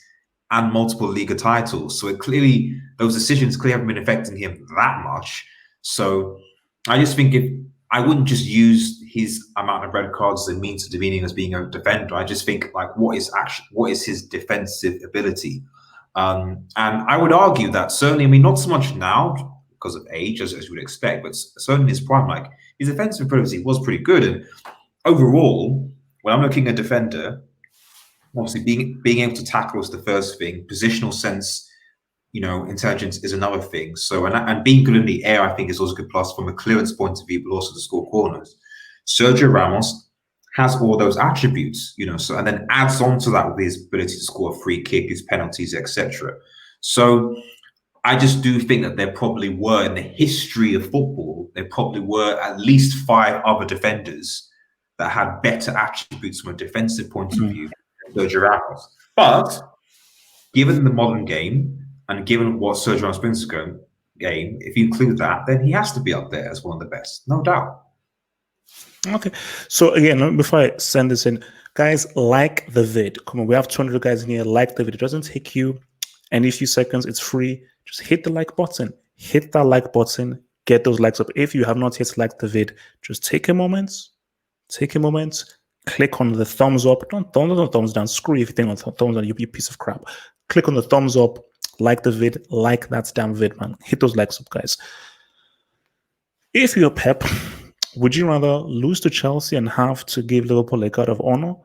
and multiple Liga titles. So clearly, those decisions clearly haven't been affecting him that much. So I just think I wouldn't just use his amount of red cards as a means of demeaning as being a defender. I just think like what is his defensive ability? And I would argue that certainly, I mean, not so much now because of age as you would expect, but certainly in his prime, like his defensive ability was pretty good. And overall, when I'm looking at a defender, obviously being able to tackle is the first thing. Positional sense, intelligence is another thing. So and being good in the air, I think, is also a good plus from a clearance point of view, but also to score corners. Sergio Ramos has all those attributes, so and then adds on to that with his ability to score a free kick, his penalties, etc. So I just do think that there probably were in the history of football, there probably were at least 5 other defenders that had better attributes from a defensive point of view than Sergio Ramos. But given the modern game and given what Sergio Ramos brings to the game, if you include that, then he has to be up there as one of the best, no doubt. Okay. So again, before I send this in, guys, like the vid. Come on, we have 200 guys in here. Like the vid. It doesn't take you any few seconds. It's free. Just hit the like button. Hit that like button. Get those likes up. If you have not yet liked the vid, just take a moment. Take a moment. Click on the thumbs up. Don't thumbs down. Screw everything on thumbs down. You piece of crap. Click on the thumbs up. Like the vid. Like that damn vid, man. Hit those likes up, guys. If you're Pep, would you rather lose to Chelsea and have to give Liverpool a guard of honor,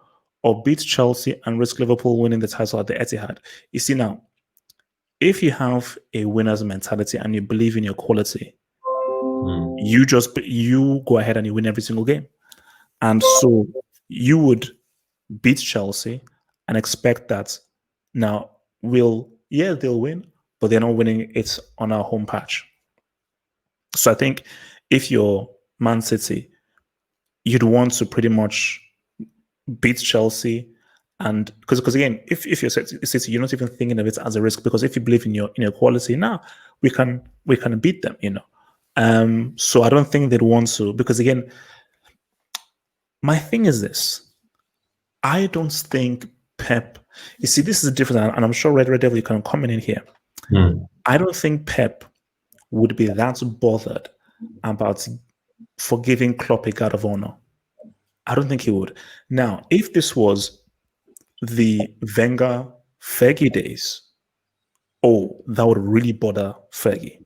or beat Chelsea and risk Liverpool winning the title at the Etihad? You see now, if you have a winner's mentality and you believe in your quality, you go ahead and you win every single game. And so you would beat Chelsea and expect that now they'll win, but they're not winning it on our home patch. So I think if you're Man City, you'd want to pretty much beat Chelsea, and because again, if you're City, you're not even thinking of it as a risk, because if you believe in your quality, now we can beat them, So I don't think they'd want to, because again, my thing is this: I don't think Pep. You see, this is different, and I'm sure Red Devil, you can comment in here. I don't think Pep would be that bothered about forgiving Klopp a guard of honor. I don't think he would. Now, if this was the Wenger Fergie days, that would really bother Fergie,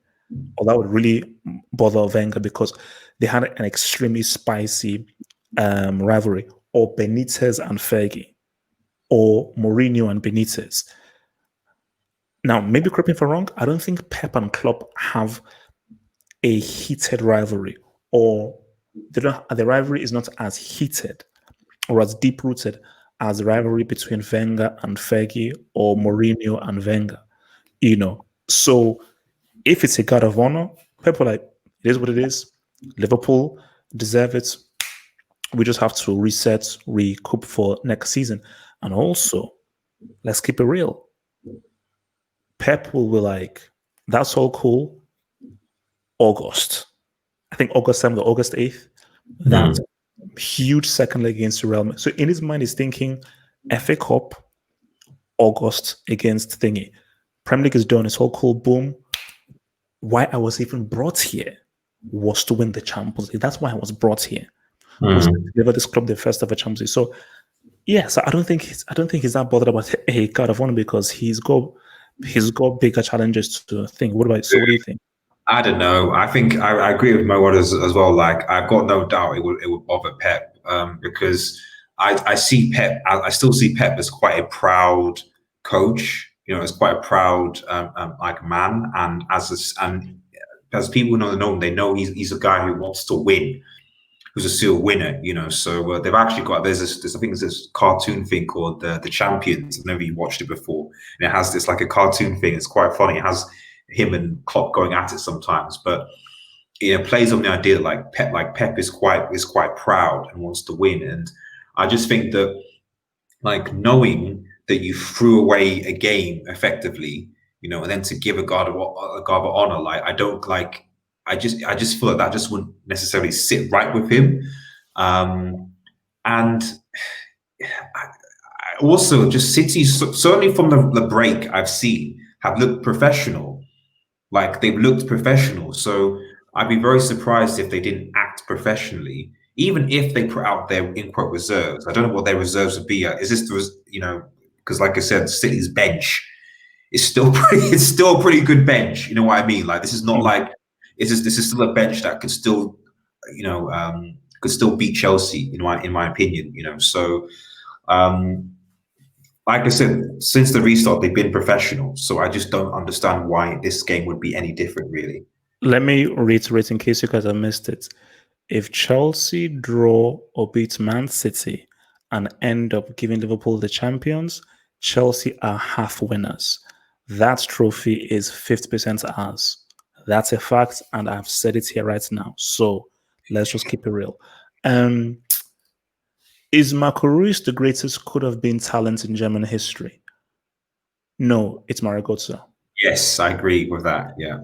or that would really bother Wenger, because they had an extremely spicy rivalry, or Benitez and Fergie, or Mourinho and Benitez. Now, maybe correct me if I'm wrong, I don't think Pep and Klopp have a heated rivalry, or the rivalry is not as heated or as deep-rooted as the rivalry between Wenger and Fergie, or Mourinho and Wenger. So if it's a guard of honor, people like, it is what it is. Liverpool deserve it. We just have to reset, recoup for next season. And also, let's keep it real. Pep will be like, that's all cool. August. I think August 7th or August 8th. That huge second leg against Real Madrid. So in his mind, he's thinking FA Cup, August against thingy. Premier League is done. It's all cool. Boom. Why I was even brought here was to win the Champions League. That's why I was brought here. Was to deliver this club the first ever Champions League. So so I don't think he's that bothered about a guard of honor, because he's got bigger challenges to think. What do you think? I don't know. I think I agree with Mo as well. Like I've got no doubt it would bother Pep because I see Pep. I still see Pep as quite a proud coach. You know, as quite a proud like man, and as people know him, they know he's a guy who wants to win, who's a serial winner. You know, so they've actually got there's I think there's this cartoon thing called the Champions. I never you watched it before, and it has this like a cartoon thing. It's quite funny. It has him and Klopp going at it sometimes, but it plays on the idea that Pep is quite proud and wants to win, and I just think that like knowing that you threw away a game effectively, you know, and then to give a guard of honor, like I don't like, I just feel like that just wouldn't necessarily sit right with him, and also just City certainly from the break I've seen have looked professional. Like they've looked professional. So I'd be very surprised if they didn't act professionally, even if they put out their in quote reserves. I don't know what their reserves would be. Is this you know, because like I said, City's bench is still it's still a pretty good bench. You know what I mean? Like this is not like this is still a bench that could still, you know, could still beat Chelsea, you know, in my opinion, you know. So like I said, since the restart, they've been professional. So I just don't understand why this game would be any different, really. Let me reiterate in case you guys have missed it. If Chelsea draw or beat Man City and end up giving Liverpool the champions, Chelsea are half winners. That trophy is 50% ours. That's a fact, and I've said it here right now. So let's just keep it real. Is Marco Reus the greatest could have been talent in German history? No, it's Mario Götze. Yes, I agree with that. Yeah.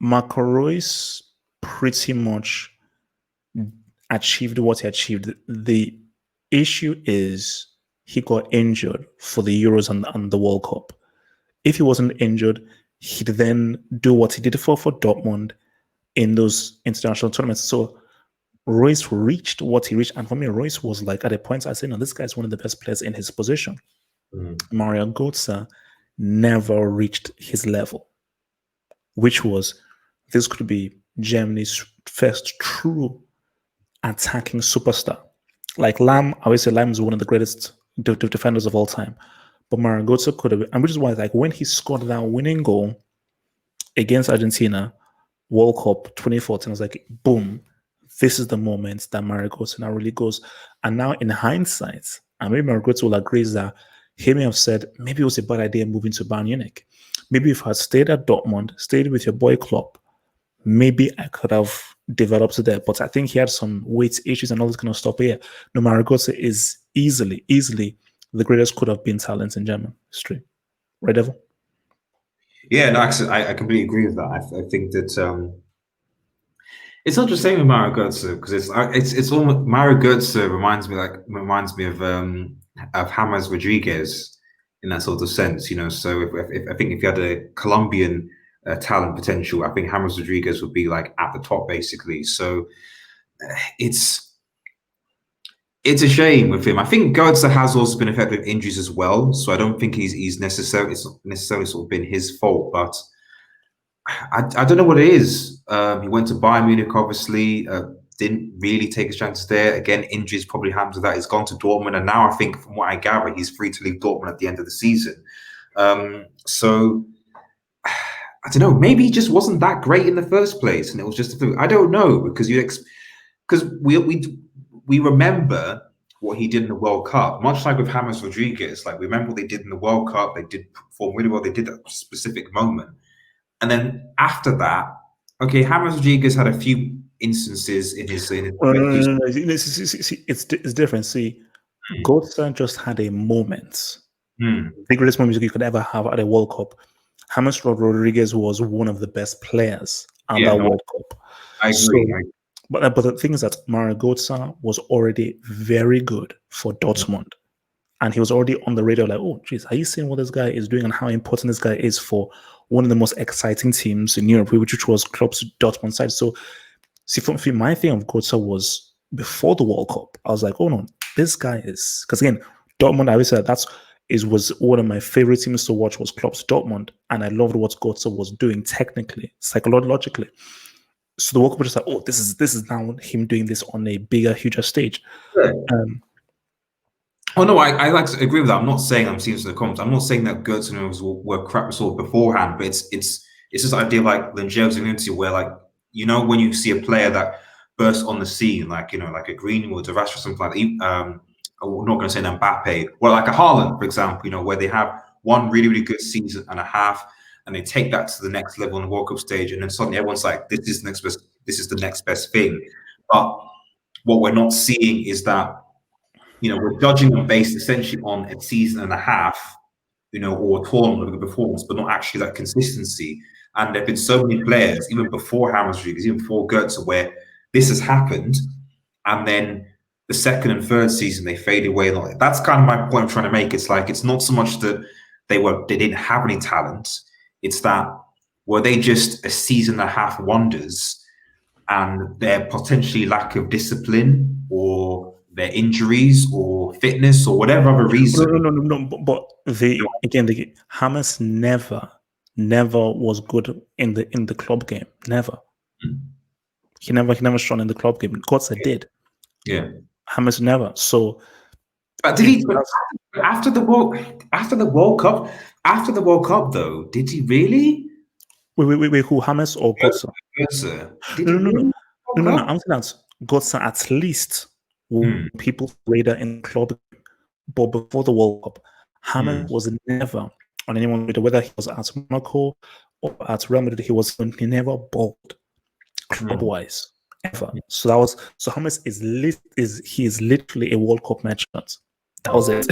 Marco Reus pretty much achieved what he achieved. The issue is he got injured for the Euros and the World Cup. If he wasn't injured, he'd then do what he did for Dortmund in those international tournaments. So Royce reached what he reached. And for me, Royce was like at a point I said, no, this guy's one of the best players in his position. Mario Götze never reached his level, which was this could be Germany's first true attacking superstar. Like Lam, I always say Lam is one of the greatest defenders of all time. But Mario Götze could have been, and which is why, like, when he scored that winning goal against Argentina, World Cup 2014, I was like, boom, this is the moment that Mario Götze now really goes. And now in hindsight, and maybe Mario Götze will agree that he may have said, maybe it was a bad idea moving to Bayern Munich. Maybe if I had stayed at Dortmund, stayed with your boy Klopp, maybe I could have developed there. But I think he had some weight issues and all this kind of stuff. But yeah, no, Mario Götze is easily the greatest could have been talent in German history. Right, Devil? Yeah, no, I completely agree with that. I think that it's not just saying with Mario Götze because it's almost Mario Götze reminds me of James Rodriguez in that sort of sense, you know. So if I think if you had a Colombian talent potential, I think James Rodriguez would be like at the top basically. So it's a shame with him. I think Götze has also been affected with injuries as well, so I don't think it's not necessarily sort of been his fault, but I don't know what it is. He went to Bayern Munich, obviously, didn't really take his chances there. Again, injuries probably hampered that. He's gone to Dortmund, and now I think, from what I gather, he's free to leave Dortmund at the end of the season. So I don't know. Maybe he just wasn't that great in the first place, and it was just a fluke. I don't know because we remember what he did in the World Cup, much like with James Rodriguez. Like, we remember what they did in the World Cup. They did perform really well. They did that specific moment. And then after that, okay, James Rodriguez had a few instances in his. No. It's different. See, Götze just had a moment. The greatest moment you could ever have at a World Cup. James Rodriguez was one of the best players at that World Cup. I agree. But the thing is that Mario Götze was already very good for Dortmund. And he was already on the radar, like, oh, geez, are you seeing what this guy is doing and how important this guy is for one of the most exciting teams in Europe, which was Klopp's Dortmund side? So, see, for me, my thing of Götze was before the World Cup. I was like, oh no, this guy is, because again, Dortmund, I always said that's was one of my favorite teams to watch was Klopp's Dortmund, and I loved what Götze was doing technically, psychologically. So the World Cup was just like, oh, this is now him doing this on a bigger, huger stage. Yeah. Um, no, I like to agree with that. I'm not saying I'm seeing the comments. I'm not saying that Götze were crap sort of beforehand, but it's this idea of like longevity where like when you see a player that bursts on the scene, like like a Greenwood or Rashford, something like that. I'm not going to say an Mbappe, well, like a Haaland, for example, where they have one really, really good season and a half, and they take that to the next level on the World Cup stage, and then suddenly everyone's like, this is the next best thing. But what we're not seeing is that we're judging them based essentially on a season and a half, or a tournament of a performance, but not actually that consistency. And there've been so many players, even before James Rodriguez, even before Götze, where this has happened, and then the second and third season they fade away. That's kind of my point I'm trying to make. It's like it's not so much that they didn't have any talent. It's that were they just a season and a half wonders, and their potentially lack of discipline or their injuries or fitness or whatever other reason. No. But James never was good in the club game. Never. He never shone in the club game. Götze did. Yeah. James never. So, but did he? After the World Cup, though, did he really? Wait, who, James or Götze? No. I'm saying that Götze at least people radar in the club game, but before the World Cup, James was never on anyone's radar. Whether he was at Monaco or at Real Madrid, he never balled club-wise. Ever. So James is literally a World Cup merchant. That was it.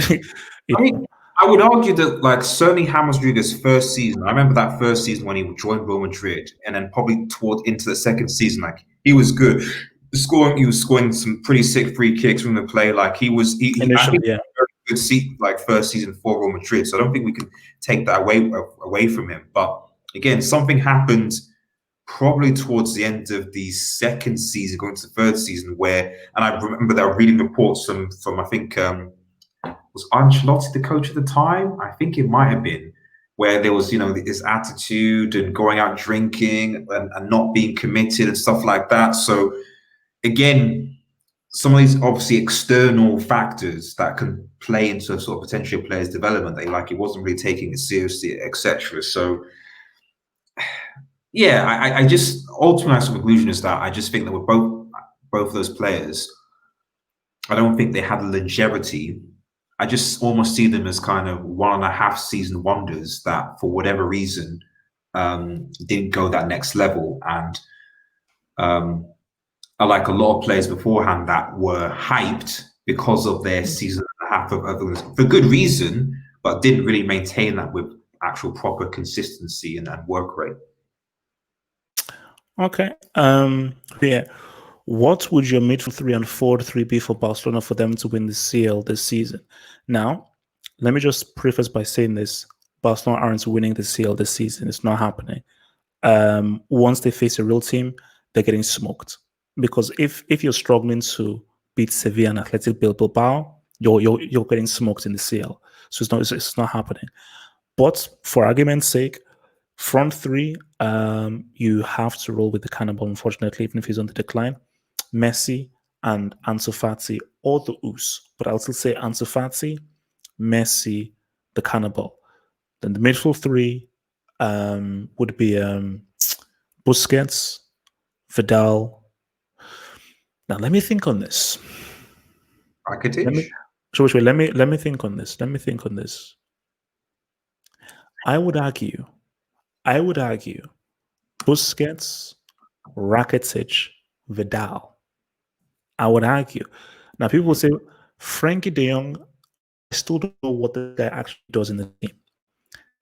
I would argue that like certainly James Rodriguez's first season, I remember that first season when he joined Real Madrid, and then probably into the second season, like he was good. He was scoring some pretty sick free kicks from the play. Like he initially, yeah. Very good seat like first season for Real Madrid. So I don't think we can take that away from him. But again, something happened probably towards the end of the second season, going to the third season, and I remember they were reading reports from I think was Ancelotti the coach at the time? I think it might have been, where there was this attitude and going out drinking and not being committed and stuff like that. So again, some of these obviously external factors that can play into a sort of potential player's development. He wasn't really taking it seriously, etc. So. Yeah, I just ultimately my conclusion is that I just think that with both of those players, I don't think they had the longevity. I just almost see them as kind of 1.5 season wonders that, for whatever reason, didn't go that next level. And I like a lot of players beforehand that were hyped because of their season and a half for good reason, but didn't really maintain that with actual proper consistency and work rate. Okay. Yeah. What would your midfield 3 and 4-3 be for Barcelona for them to win the CL this season? Now, let me just preface by saying this: Barcelona aren't winning the CL this season. It's not happening. Once they face a real team, they're getting smoked. Because if you're struggling to beat Sevilla and Athletic Bilbao, you're getting smoked in the CL. So it's not happening. But for argument's sake, front three, you have to roll with the cannibal, unfortunately, even if he's on the decline. Messi and Ansu Fati, or the Us. But I'll still say Ansu Fati, Messi, the cannibal. Then the midfield three would be Busquets, Vidal. Now let me think on this. Let me think on this. I would argue Busquets, Rakitic, Vidal. I would argue. Now people will say Frankie de Jong, I still don't know what the guy actually does in the team.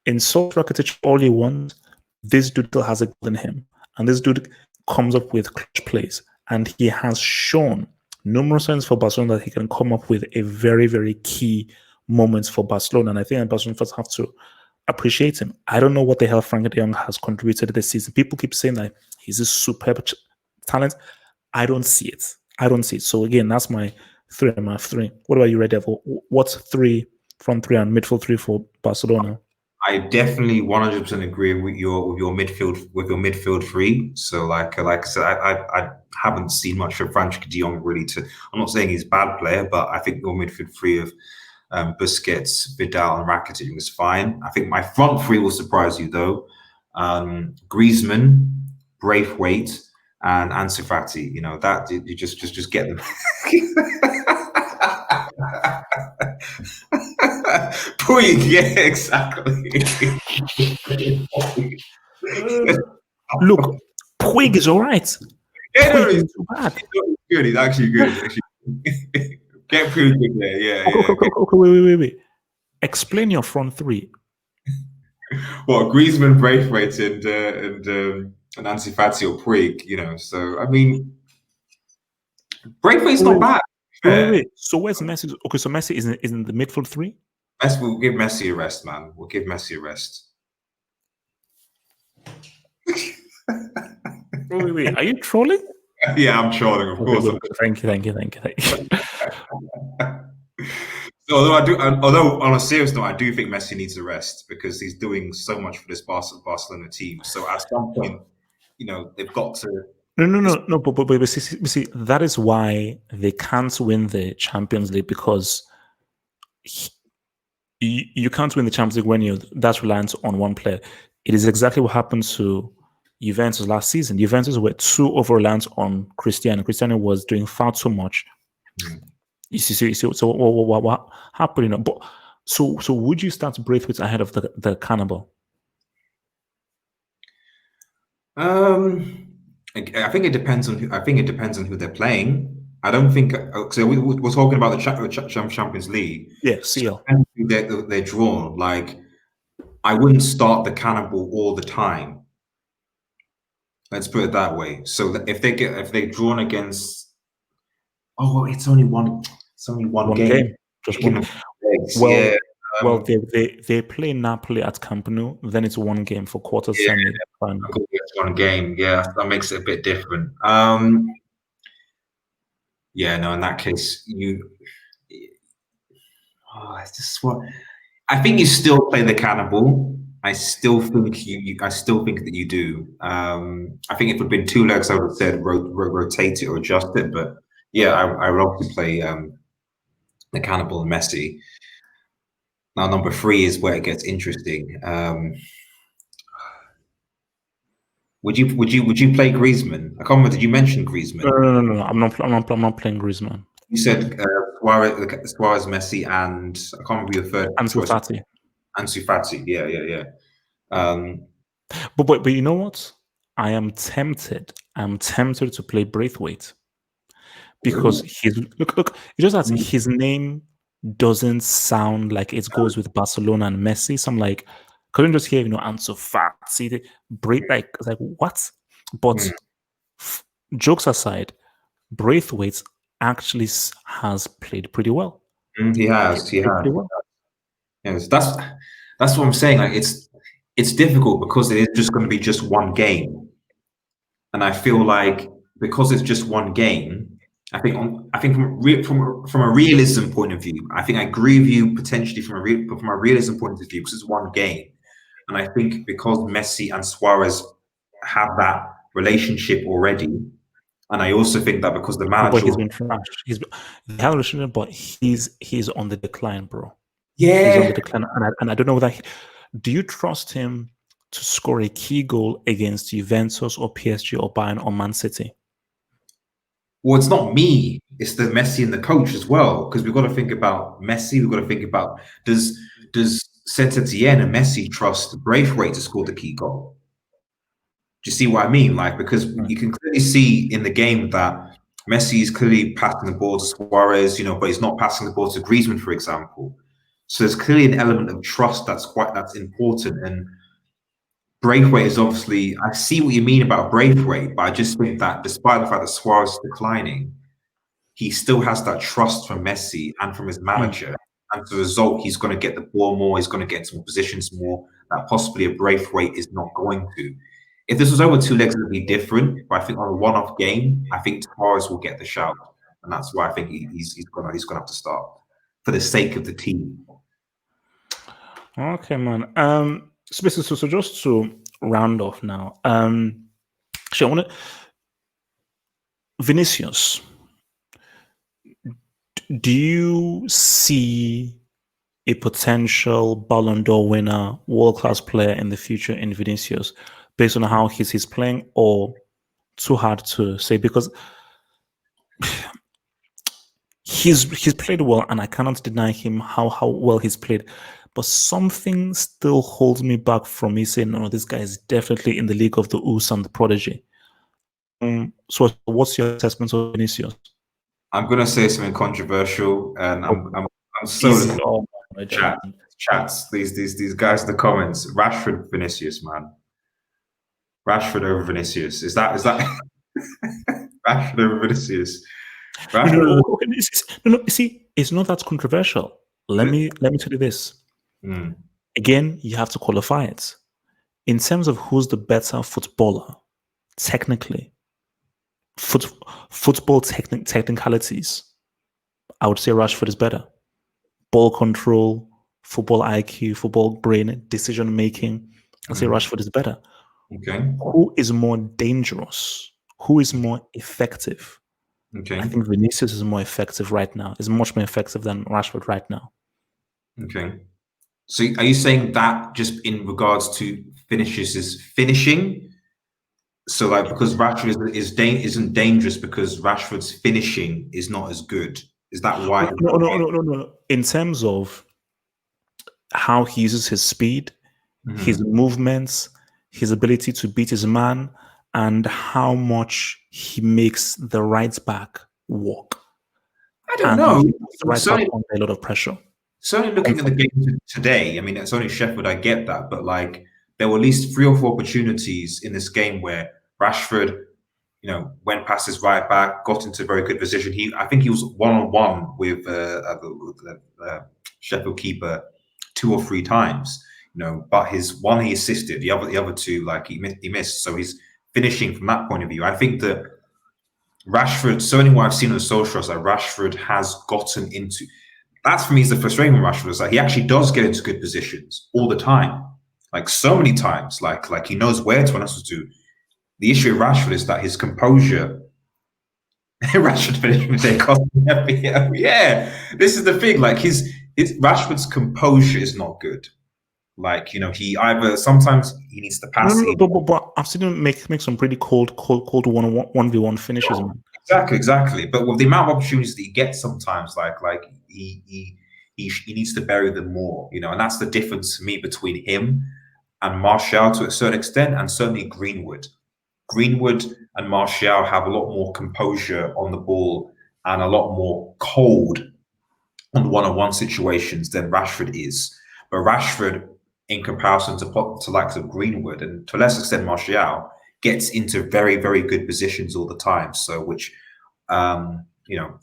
Insult Rakitic all you want. This dude still has a goal in him. And this dude comes up with clutch plays. And he has shown numerous times for Barcelona that he can come up with a very, very key moments for Barcelona. And I think Barcelona fans have to appreciate him. I don't know what the hell Frankie de Jong has contributed this season. People keep saying that he's a superb talent. I don't see it. So again, that's my 3 and my 3. What about you, Red Devil? What 3 front three and midfield three for Barcelona. I definitely 100% agree with your midfield three. So like I said, I haven't seen much of Frankie De Jong really. I'm not saying he's a bad player, but I think your midfield three of Busquets, Vidal, and Rakitic is fine. I think my front three will surprise you though. Griezmann, Braithwaite, and Ansu Fati. You know that you just get them. Puig, yeah, exactly. Look, Puig is all right. Yeah, no, Puig he's is too bad. good. He's actually good. Get Puig in there, yeah. Okay, wait. Explain your front three. Well, Griezmann, Braithwaite, and Ansu Fati or Puig, you know. So I mean, Braithwaite's not bad. Wait. So where's Messi? Okay, so Messi isn't the midfield three. We'll give Messi a rest, man. We'll give Messi a rest. Wait. Are you trolling? Yeah, I'm trolling, of course. Thank you. So although on a serious note, I do think Messi needs a rest because he's doing so much for this Barcelona team. So at some point, you know, they've got to. No. But see, that is why they can't win the Champions League because you can't win the Champions League when that's reliant on one player. It is exactly what happened to Juventus last season. Juventus were too over-reliant on Cristiano. Cristiano was doing far too much. You see, so what happened? You know, but so would you start Braithwaite ahead of the Cannibal? I think it depends on who they're playing. I don't think so. We're talking about the Champions League. Yeah, CL. They're drawn. Like I wouldn't start the Cannibal all the time. Let's put it that way. So if they're drawn against, it's only one game. Just one. Well, they play Napoli at Camp Nou. Then it's one game for quarters semi final. It's one game. Yeah, that makes it a bit different. Yeah, no. In that case, it's just what I think. You still play the Cannibal. I still think that you do. I think if it had been two legs, I would have said rotate it or adjust it. But yeah, I would obviously play the Cannibal and Messi. Now, number 3 is where it gets interesting. Would you play Griezmann? I can't remember. Did you mention Griezmann? No. I'm not playing Griezmann. You said Suarez, Messi, and I can't remember your third. Ansu Fati. Ansu Fati. Yeah. But you know what? I am tempted. I'm tempted to play Braithwaite because look. It's just that his name doesn't sound like it goes with Barcelona and Messi. So I'm like, couldn't just hear Ansu Fati, like what? But jokes aside, Braithwaite actually has played pretty well. He has. Pretty well. Yes, that's what I'm saying. Like it's difficult because it is just going to be just one game, and I feel like because it's just one game. I think from a realism point of view, I think I agree with you potentially from a realism point of view because it's one game, and I think because Messi and Suarez have that relationship already, and I also think that because the manager, but he's been trashed. They have a relationship, but he's on the decline, bro. Yeah, he's on the decline, and I don't know whether. Do you trust him to score a key goal against Juventus or PSG or Bayern or Man City? Well, it's not me. It's the Messi and the coach as well. Because we've got to think about Messi. We've got to think about does Saint-Etienne and Messi trust Braithwaite to score the key goal? Do you see what I mean? Like because you can clearly see in the game that Messi is clearly passing the ball to Suarez, but he's not passing the ball to Griezmann, for example. So there's clearly an element of trust that's important. And Braithwaite is obviously, I see what you mean about Braithwaite, but I just think that despite the fact that Suarez is declining, he still has that trust from Messi and from his manager. And as a result, he's going to get the ball more, he's going to get some positions more that possibly a Braithwaite is not going to. If this was over 2 legs, it would be different. But I think on a one-off game, I think Suarez will get the shout. And that's why I think he's going to have to start for the sake of the team. Okay, man. So basically, so just to round off now, actually, I want to Vinicius. Do you see a potential Ballon d'Or winner, world class player in the future in Vinicius, based on how he's playing, or too hard to say? Because he's played well, and I cannot deny him how well he's played. But something still holds me back from me saying, no, this guy is definitely in the league of the Us and the prodigy. So what's your assessment of Vinicius? I'm gonna say something controversial, and I'm so Easy. looking Oh my chat God. chats. These guys in the comments. Rashford, Vinicius, man. Rashford over Vinicius. Is that Rashford over Vinicius? No, no, Rashford. no, okay, no, see, it's not that controversial. Let me tell you this. Mm, Again, you have to qualify it. In terms of who's the better footballer, technically, foot, football technicalities, I would say Rashford is better. Ball control, football IQ, football brain, decision making. I'd say mm. Rashford is better. Okay. Who is more dangerous? Who is more effective? I Okay. think Vinicius is more effective right now. Is much more effective than Rashford right now. Okay. So are you saying that just in regards to finishes is finishing? So like because Rashford isn't dangerous because Rashford's finishing is not as good. Is that why? No, no, no, no, no. In terms of how he uses his speed, his Mhm. movements, his ability to beat his man, and how much he makes the right back walk. I don't And know. he puts the right back Certainly, under a lot of pressure. certainly looking at the game today, I mean, it's only Sheffield, I get that, but like there were at least three or four opportunities in this game where Rashford, went past his right back, got into a very good position. I think he was one on one with the Sheffield keeper two or three times. But his one he assisted, the other two like he missed. So he's finishing from that point of view. I think that Rashford, certainly what I've seen on the social, is that Rashford has gotten into. That's for me is the frustrating with Rashford is that he actually does get into good positions all the time, like so many times. Like he knows where to and what to do. The issue with Rashford is that his composure. Rashford finished with a cost. Yeah, this is the thing. Like his Rashford's composure is not good. Like he either sometimes he needs to No, pass no, it. no, but I've seen him make some pretty cold 1v1 finishes, man. Exactly. But with the amount of opportunities that he gets sometimes, like he needs to bury them more, and that's the difference to me between him and Martial to a certain extent, and certainly Greenwood. Greenwood and Martial have a lot more composure on the ball and a lot more cold on one-on-one situations than Rashford is. But Rashford, in comparison to likes of Greenwood and to a lesser extent Martial, gets into very, very good positions all the time. So which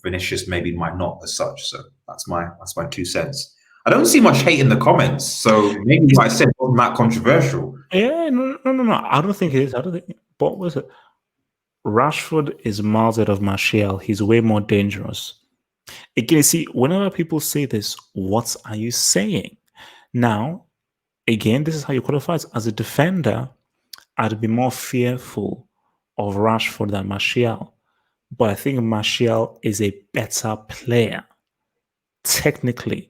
Vinicius maybe might not as such. So that's my 2 cents. I don't see much hate in the comments, so maybe what I said wasn't that controversial. Yeah, no, no, no, no. I don't think it is. I don't think. But was it? Rashford is miles out of Martial. He's way more dangerous. Again, you see, whenever people say this, what are you saying? Now, again, this is how you qualify it. As a defender, I'd be more fearful of Rashford than Martial. But I think Martial is a better player, technically,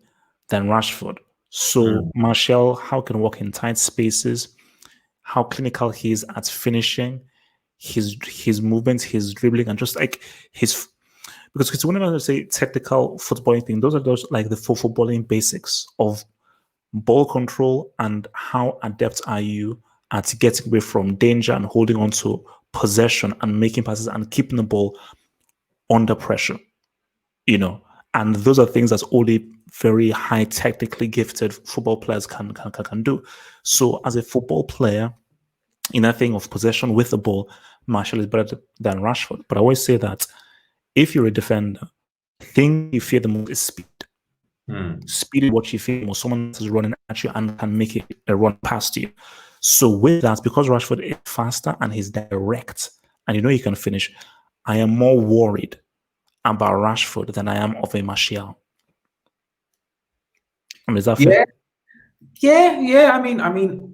than Rashford. So Mm. Martial, how can work in tight spaces, how clinical he is at finishing, his movements, his dribbling, and just like his because whenever I say technical footballing thing, those are those like the full footballing basics of ball control and how adept are you at getting away from danger and holding on to possession and making passes and keeping the ball under pressure, and those are things that only very high technically gifted football players can do. So as a football player, in that thing of possession with the ball, Marshall is better than Rashford. But I always say that if you're a defender, the thing you fear the most is speed. Mm. Speed is what you fear the most. Someone is running at you and can make it a run past you. So with that, because Rashford is faster and he's direct, and he can finish, I am more worried about Rashford than I am of a Martial. I mean, is that fair? Yeah, Yeah.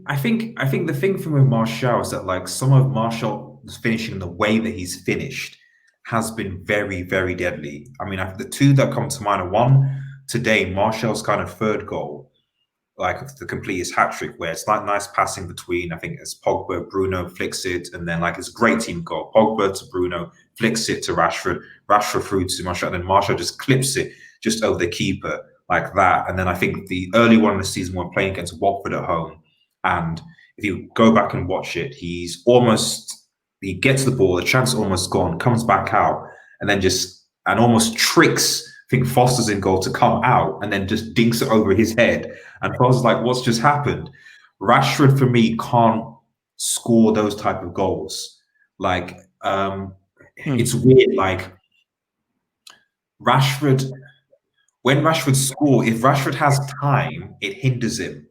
I think the thing from with Martial is that like some of Martial's finishing, the way that he's finished, has been very, very deadly. I mean, the two that come to mind are one today, Martial's kind of third goal, like to complete his hat trick, where it's like nice passing between. I think it's Pogba, Bruno flicks it, and then like it's a great team goal. Pogba to Bruno, flicks it to Rashford, Rashford through to Martial, and then Martial just clips it just over the keeper like that. And then I think the early one in the season when playing against Watford at home, and if you go back and watch it, he gets the ball, the chance is almost gone, comes back out, and then just and almost tricks. I think Foster's in goal to come out and then just dinks it over his head. And I was like, what's just happened? Rashford for me can't score those type of goals. Like it's weird. Like Rashford, when Rashford score, if Rashford has time, it hinders him.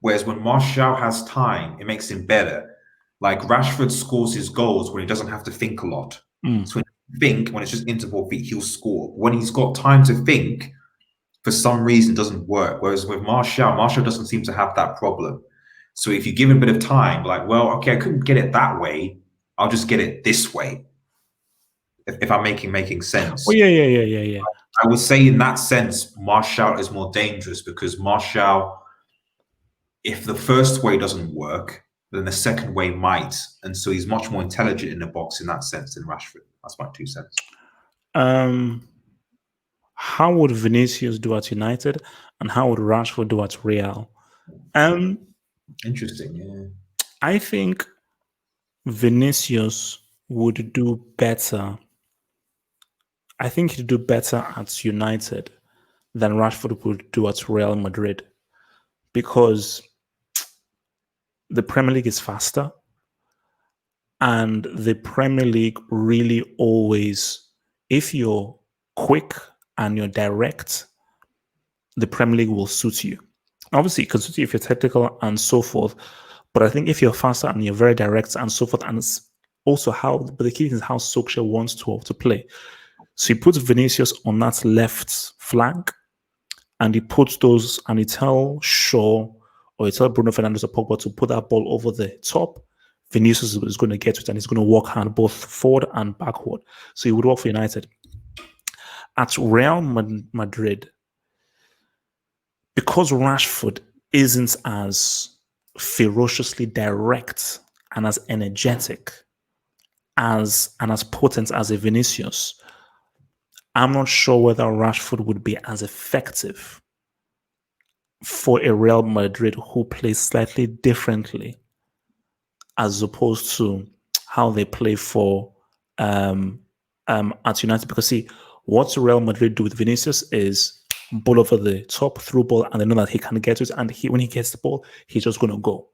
Whereas when Martial has time, it makes him better. Like Rashford scores his goals when he doesn't have to think a lot. So when you think, when it's just interval feet, he'll score. When he's got time to think, for some reason, it doesn't work. Whereas with Martial doesn't seem to have that problem. So if you give him a bit of time, like, well, okay, I couldn't get it that way, I'll just get it this way. If I'm making sense. Oh yeah. I would say in that sense, Martial is more dangerous because Martial, if the first way doesn't work, then the second way might. And so he's much more intelligent in the box in that sense than Rashford. That's my 2 cents. How would Vinicius do at United, and how would Rashford do at Real? Interesting, yeah. I think Vinicius would do better. I think he'd do better at United than Rashford would do at Real Madrid, because the Premier League is faster, and the Premier League really always, if you're quick and you're direct, the Premier League will suit you. Obviously, it can suit you if you're technical and so forth, but I think if you're faster and you're very direct and so forth, and it's also but the key thing is how Solskjaer wants to play. So he puts Vinicius on that left flank, and he puts those, and he tells Shaw or he tells Bruno Fernandes or Pogba to put that ball over the top. Vinicius is going to get it, and he's going to work hard both forward and backward. So he would work for United. At Real Madrid, because Rashford isn't as ferociously direct and as energetic and as potent as a Vinicius, I'm not sure whether Rashford would be as effective for a Real Madrid who plays slightly differently as opposed to how they play for at United. Because see, what Real Madrid do with Vinicius is ball over the top, through ball, and they know that he can get it. And when he gets the ball, he's just going to go.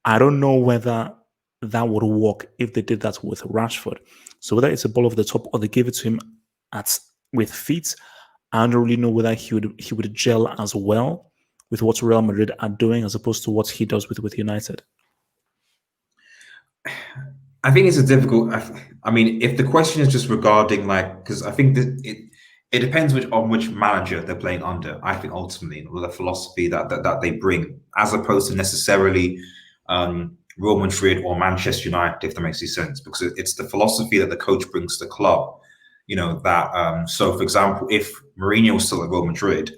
I don't know whether that would work if they did that with Rashford. So whether it's a ball over the top or they give it to him with feet, I don't really know whether he would gel as well with what Real Madrid are doing as opposed to what he does with United. I think it's a difficult. I mean, if the question is just regarding because I think that it depends on which manager they're playing under. I think ultimately, with the philosophy that they bring, as opposed to necessarily Real Madrid or Manchester United, if that makes any sense, because it's the philosophy that the coach brings to the club. You know that. So, for example, if Mourinho was still at Real Madrid,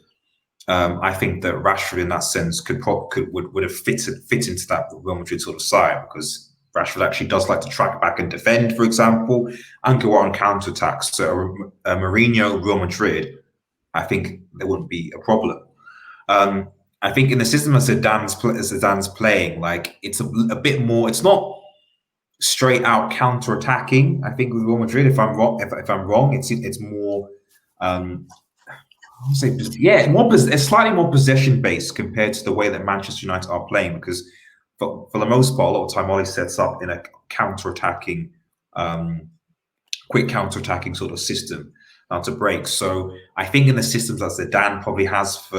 I think that Rashford, in that sense, would have fit into that Real Madrid sort of side, because Rashford actually does like to track back and defend, for example, and go on counter-attacks. So Mourinho, Real Madrid, I think there wouldn't be a problem. I think in the system that Zidane's playing, it's a bit more. It's not straight out counter-attacking. I think with Real Madrid, if I'm wrong, it's more. It's slightly more possession-based compared to the way that Manchester United are playing, because for the most part, a lot of time, Ollie sets up in a counter-attacking, quick counter-attacking sort of system to break. So I think in the systems that Zidane probably has for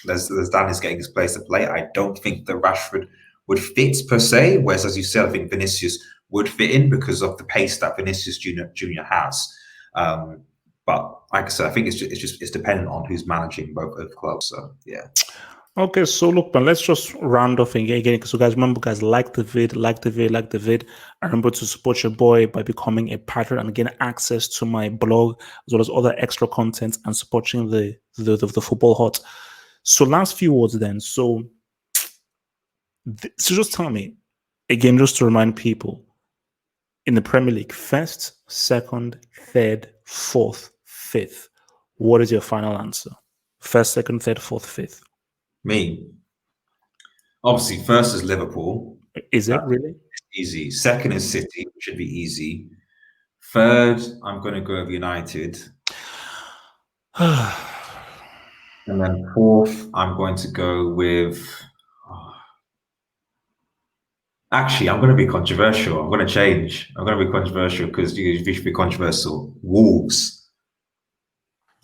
Zidane is getting his players to play, I don't think that Rashford would fit per se. Whereas, as you said, I think Vinicius would fit in because of the pace that Vinicius Junior has. But like I said, I think it's dependent on who's managing both clubs. So yeah. Okay, so look, man, let's just round off again. So, guys, remember, guys, like the vid. And remember to support your boy by becoming a patron and gain access to my blog as well as other extra content and supporting the football hot. So, last few words then. So just tell me again, just to remind people in the Premier League, first, second, third, fourth, fifth. What is your final answer? First, second, third, fourth, fifth. Me, obviously, first is Liverpool. Is it really? Easy. Second is City, which should be easy. Third, I'm going to go with United. And then fourth, I'm going to go with. Actually, I'm going to be controversial. I'm going to change. I'm going to be controversial because you should be controversial. Wolves.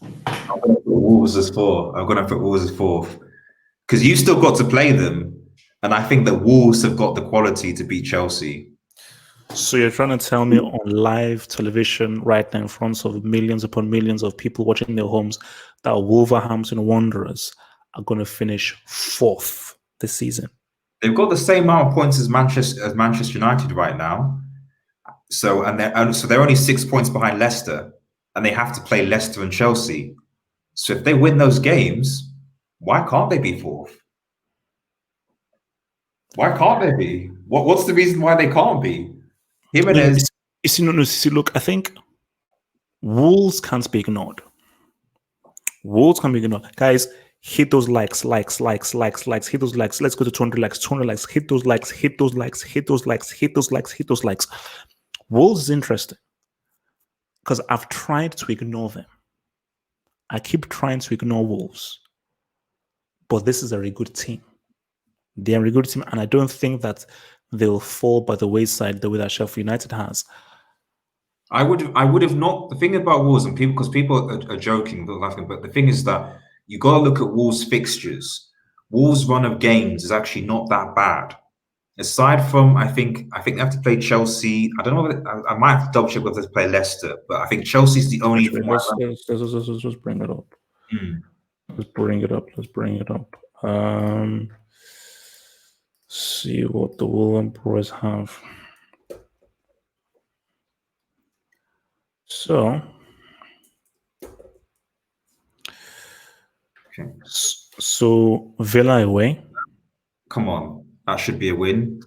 I'm going to put Wolves as four. I'm going to put Wolves as fourth because you still got to play them, and I think the Wolves have got the quality to beat Chelsea. So you're trying to tell me on live television right now in front of millions upon millions of people watching their homes that Wolverhampton Wanderers are going to finish fourth this season? They've got the same amount of points as Manchester United right now. So they're only 6 points behind Leicester, and they have to play Leicester and Chelsea. So if they win those games, why can't they be fourth? Why can't they be? What's the reason why they can't be? Jimenez. Look, I think Wolves can't be ignored. Wolves can be ignored. Guys, hit those likes. Hit those likes. Let's go to 200 likes. Hit those likes. Wolves is interesting because I've tried to ignore them. I keep trying to ignore Wolves, but this is a very good team. They're a very good team, and I don't think that they'll fall by the wayside the way that Sheffield United has. I would have not. The thing about Wolves and people, because people are joking, they're laughing, but the thing is that you got to look at Wolves' fixtures. Wolves' run of games is actually not that bad. Aside from, I think they have to play Chelsea. I don't know. I might have to double check whether they play Leicester, but I think Chelsea's the only. Let's just bring it up. Let's bring it up. See what the Wolves have. So, okay. So Villa away. Come on, that should be a win.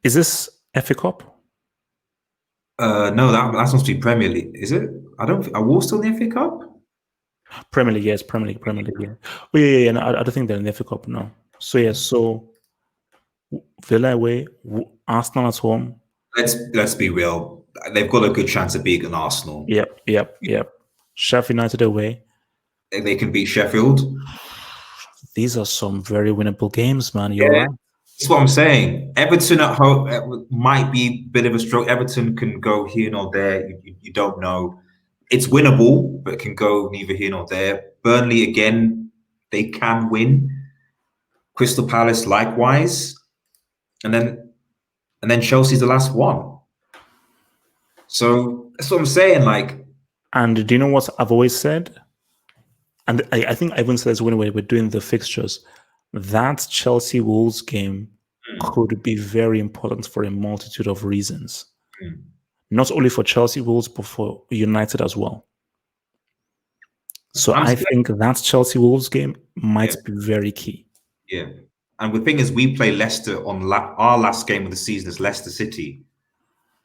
Is this FA Cup? No, that's supposed to be Premier League. Is it? I don't. Are Wolves still in the FA Cup? Premier League, yes. Premier League. Yeah. Oh yeah. No, I don't think they're in the FA Cup. No. So yeah. So Villa away, Arsenal at home. Let's be real. They've got a good chance of beating Arsenal. Yep. Sheffield United away. They can beat Sheffield. These are some very winnable games, man. You're right. That's what I'm saying. Everton at home might be a bit of a stroke. Everton can go here nor there. You don't know. It's winnable, but it can go neither here nor there. Burnley again, they can win. Crystal Palace likewise, and then Chelsea's the last one. So that's what I'm saying. Like, and do you know what I've always said? And I think I even said this when we were doing the fixtures. That Chelsea Wolves game could be very important for a multitude of reasons. Not only for Chelsea Wolves, but for United as well. So I think that Chelsea Wolves game might be very key. Yeah. And the thing is, we play Leicester on our last game of the season is Leicester City.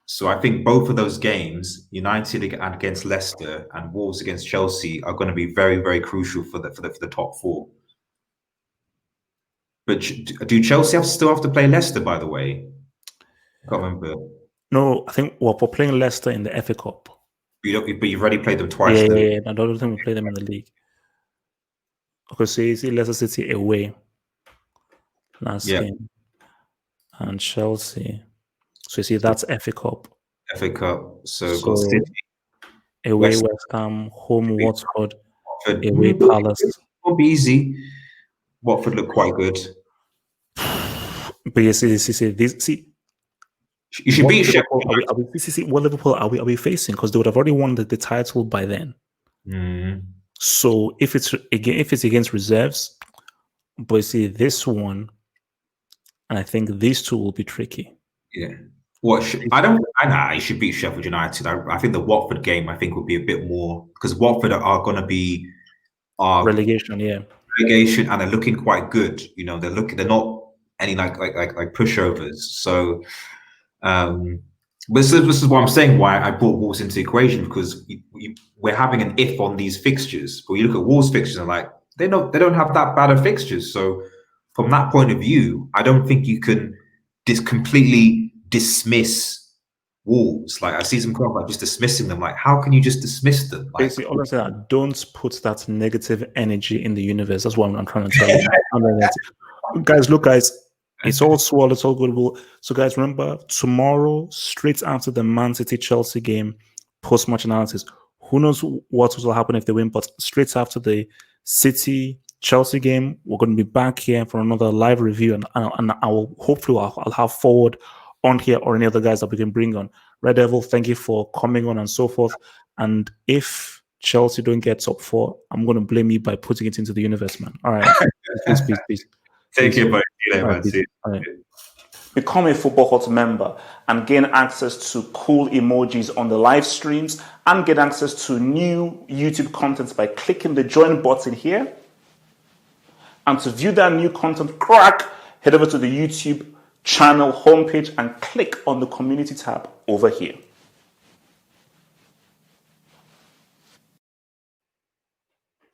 So I think both of those games, United against Leicester and Wolves against Chelsea, are going to be very, very crucial for the top four. But do Chelsea still have to play Leicester, by the way? I can't remember. No, I think we're playing Leicester in the FA Cup. But you've already played them twice. Yeah. I don't think we play them in the league. Okay, so you see Leicester City away last game. And Chelsea. So you see that's FA Cup. FA Cup. So got City. Away West Ham, home Watford, away Palace. Won't be easy. Watford look quite good. But you see, you should beat Sheffield. What Liverpool are we facing? Because they would have already won the title by then. So if it's against reserves, but you see this one, and I think these two will be tricky. Yeah. I should beat Sheffield United. I think the Watford game, I think, would be a bit more because Watford are going to be Relegation, yeah. relegation, and they're looking quite good. They're not any like pushovers. So, but this is what I'm saying. Why I brought Wolves into the equation because we're having an if on these fixtures. But you look at Wolves fixtures and like they don't have that bad of fixtures. So from that point of view, I don't think you can completely dismiss Wolves. Like I see some comments like just dismissing them. Like how can you just dismiss them? Like, basically, honestly, don't put that negative energy in the universe. That's what I'm trying to tell you. Guys, look, guys, it's all swell, it's all good. So, guys, remember tomorrow, straight after the Man City Chelsea game, post-match analysis. Who knows what will happen if they win? But straight after the City Chelsea game, we're going to be back here for another live review, and I will hopefully I'll have Forward on here or any other guys that we can bring on. Red Devil, thank you for coming on and so forth. And if Chelsea don't get top 4, I'm going to blame you by putting it into the universe, man. All right. Peace. Take care, buddy. See you later, man. All right. Become a Football Hut member and gain access to cool emojis on the live streams and get access to new YouTube content by clicking the join button here. And to view that new content, head over to the YouTube channel homepage and click on the community tab over here.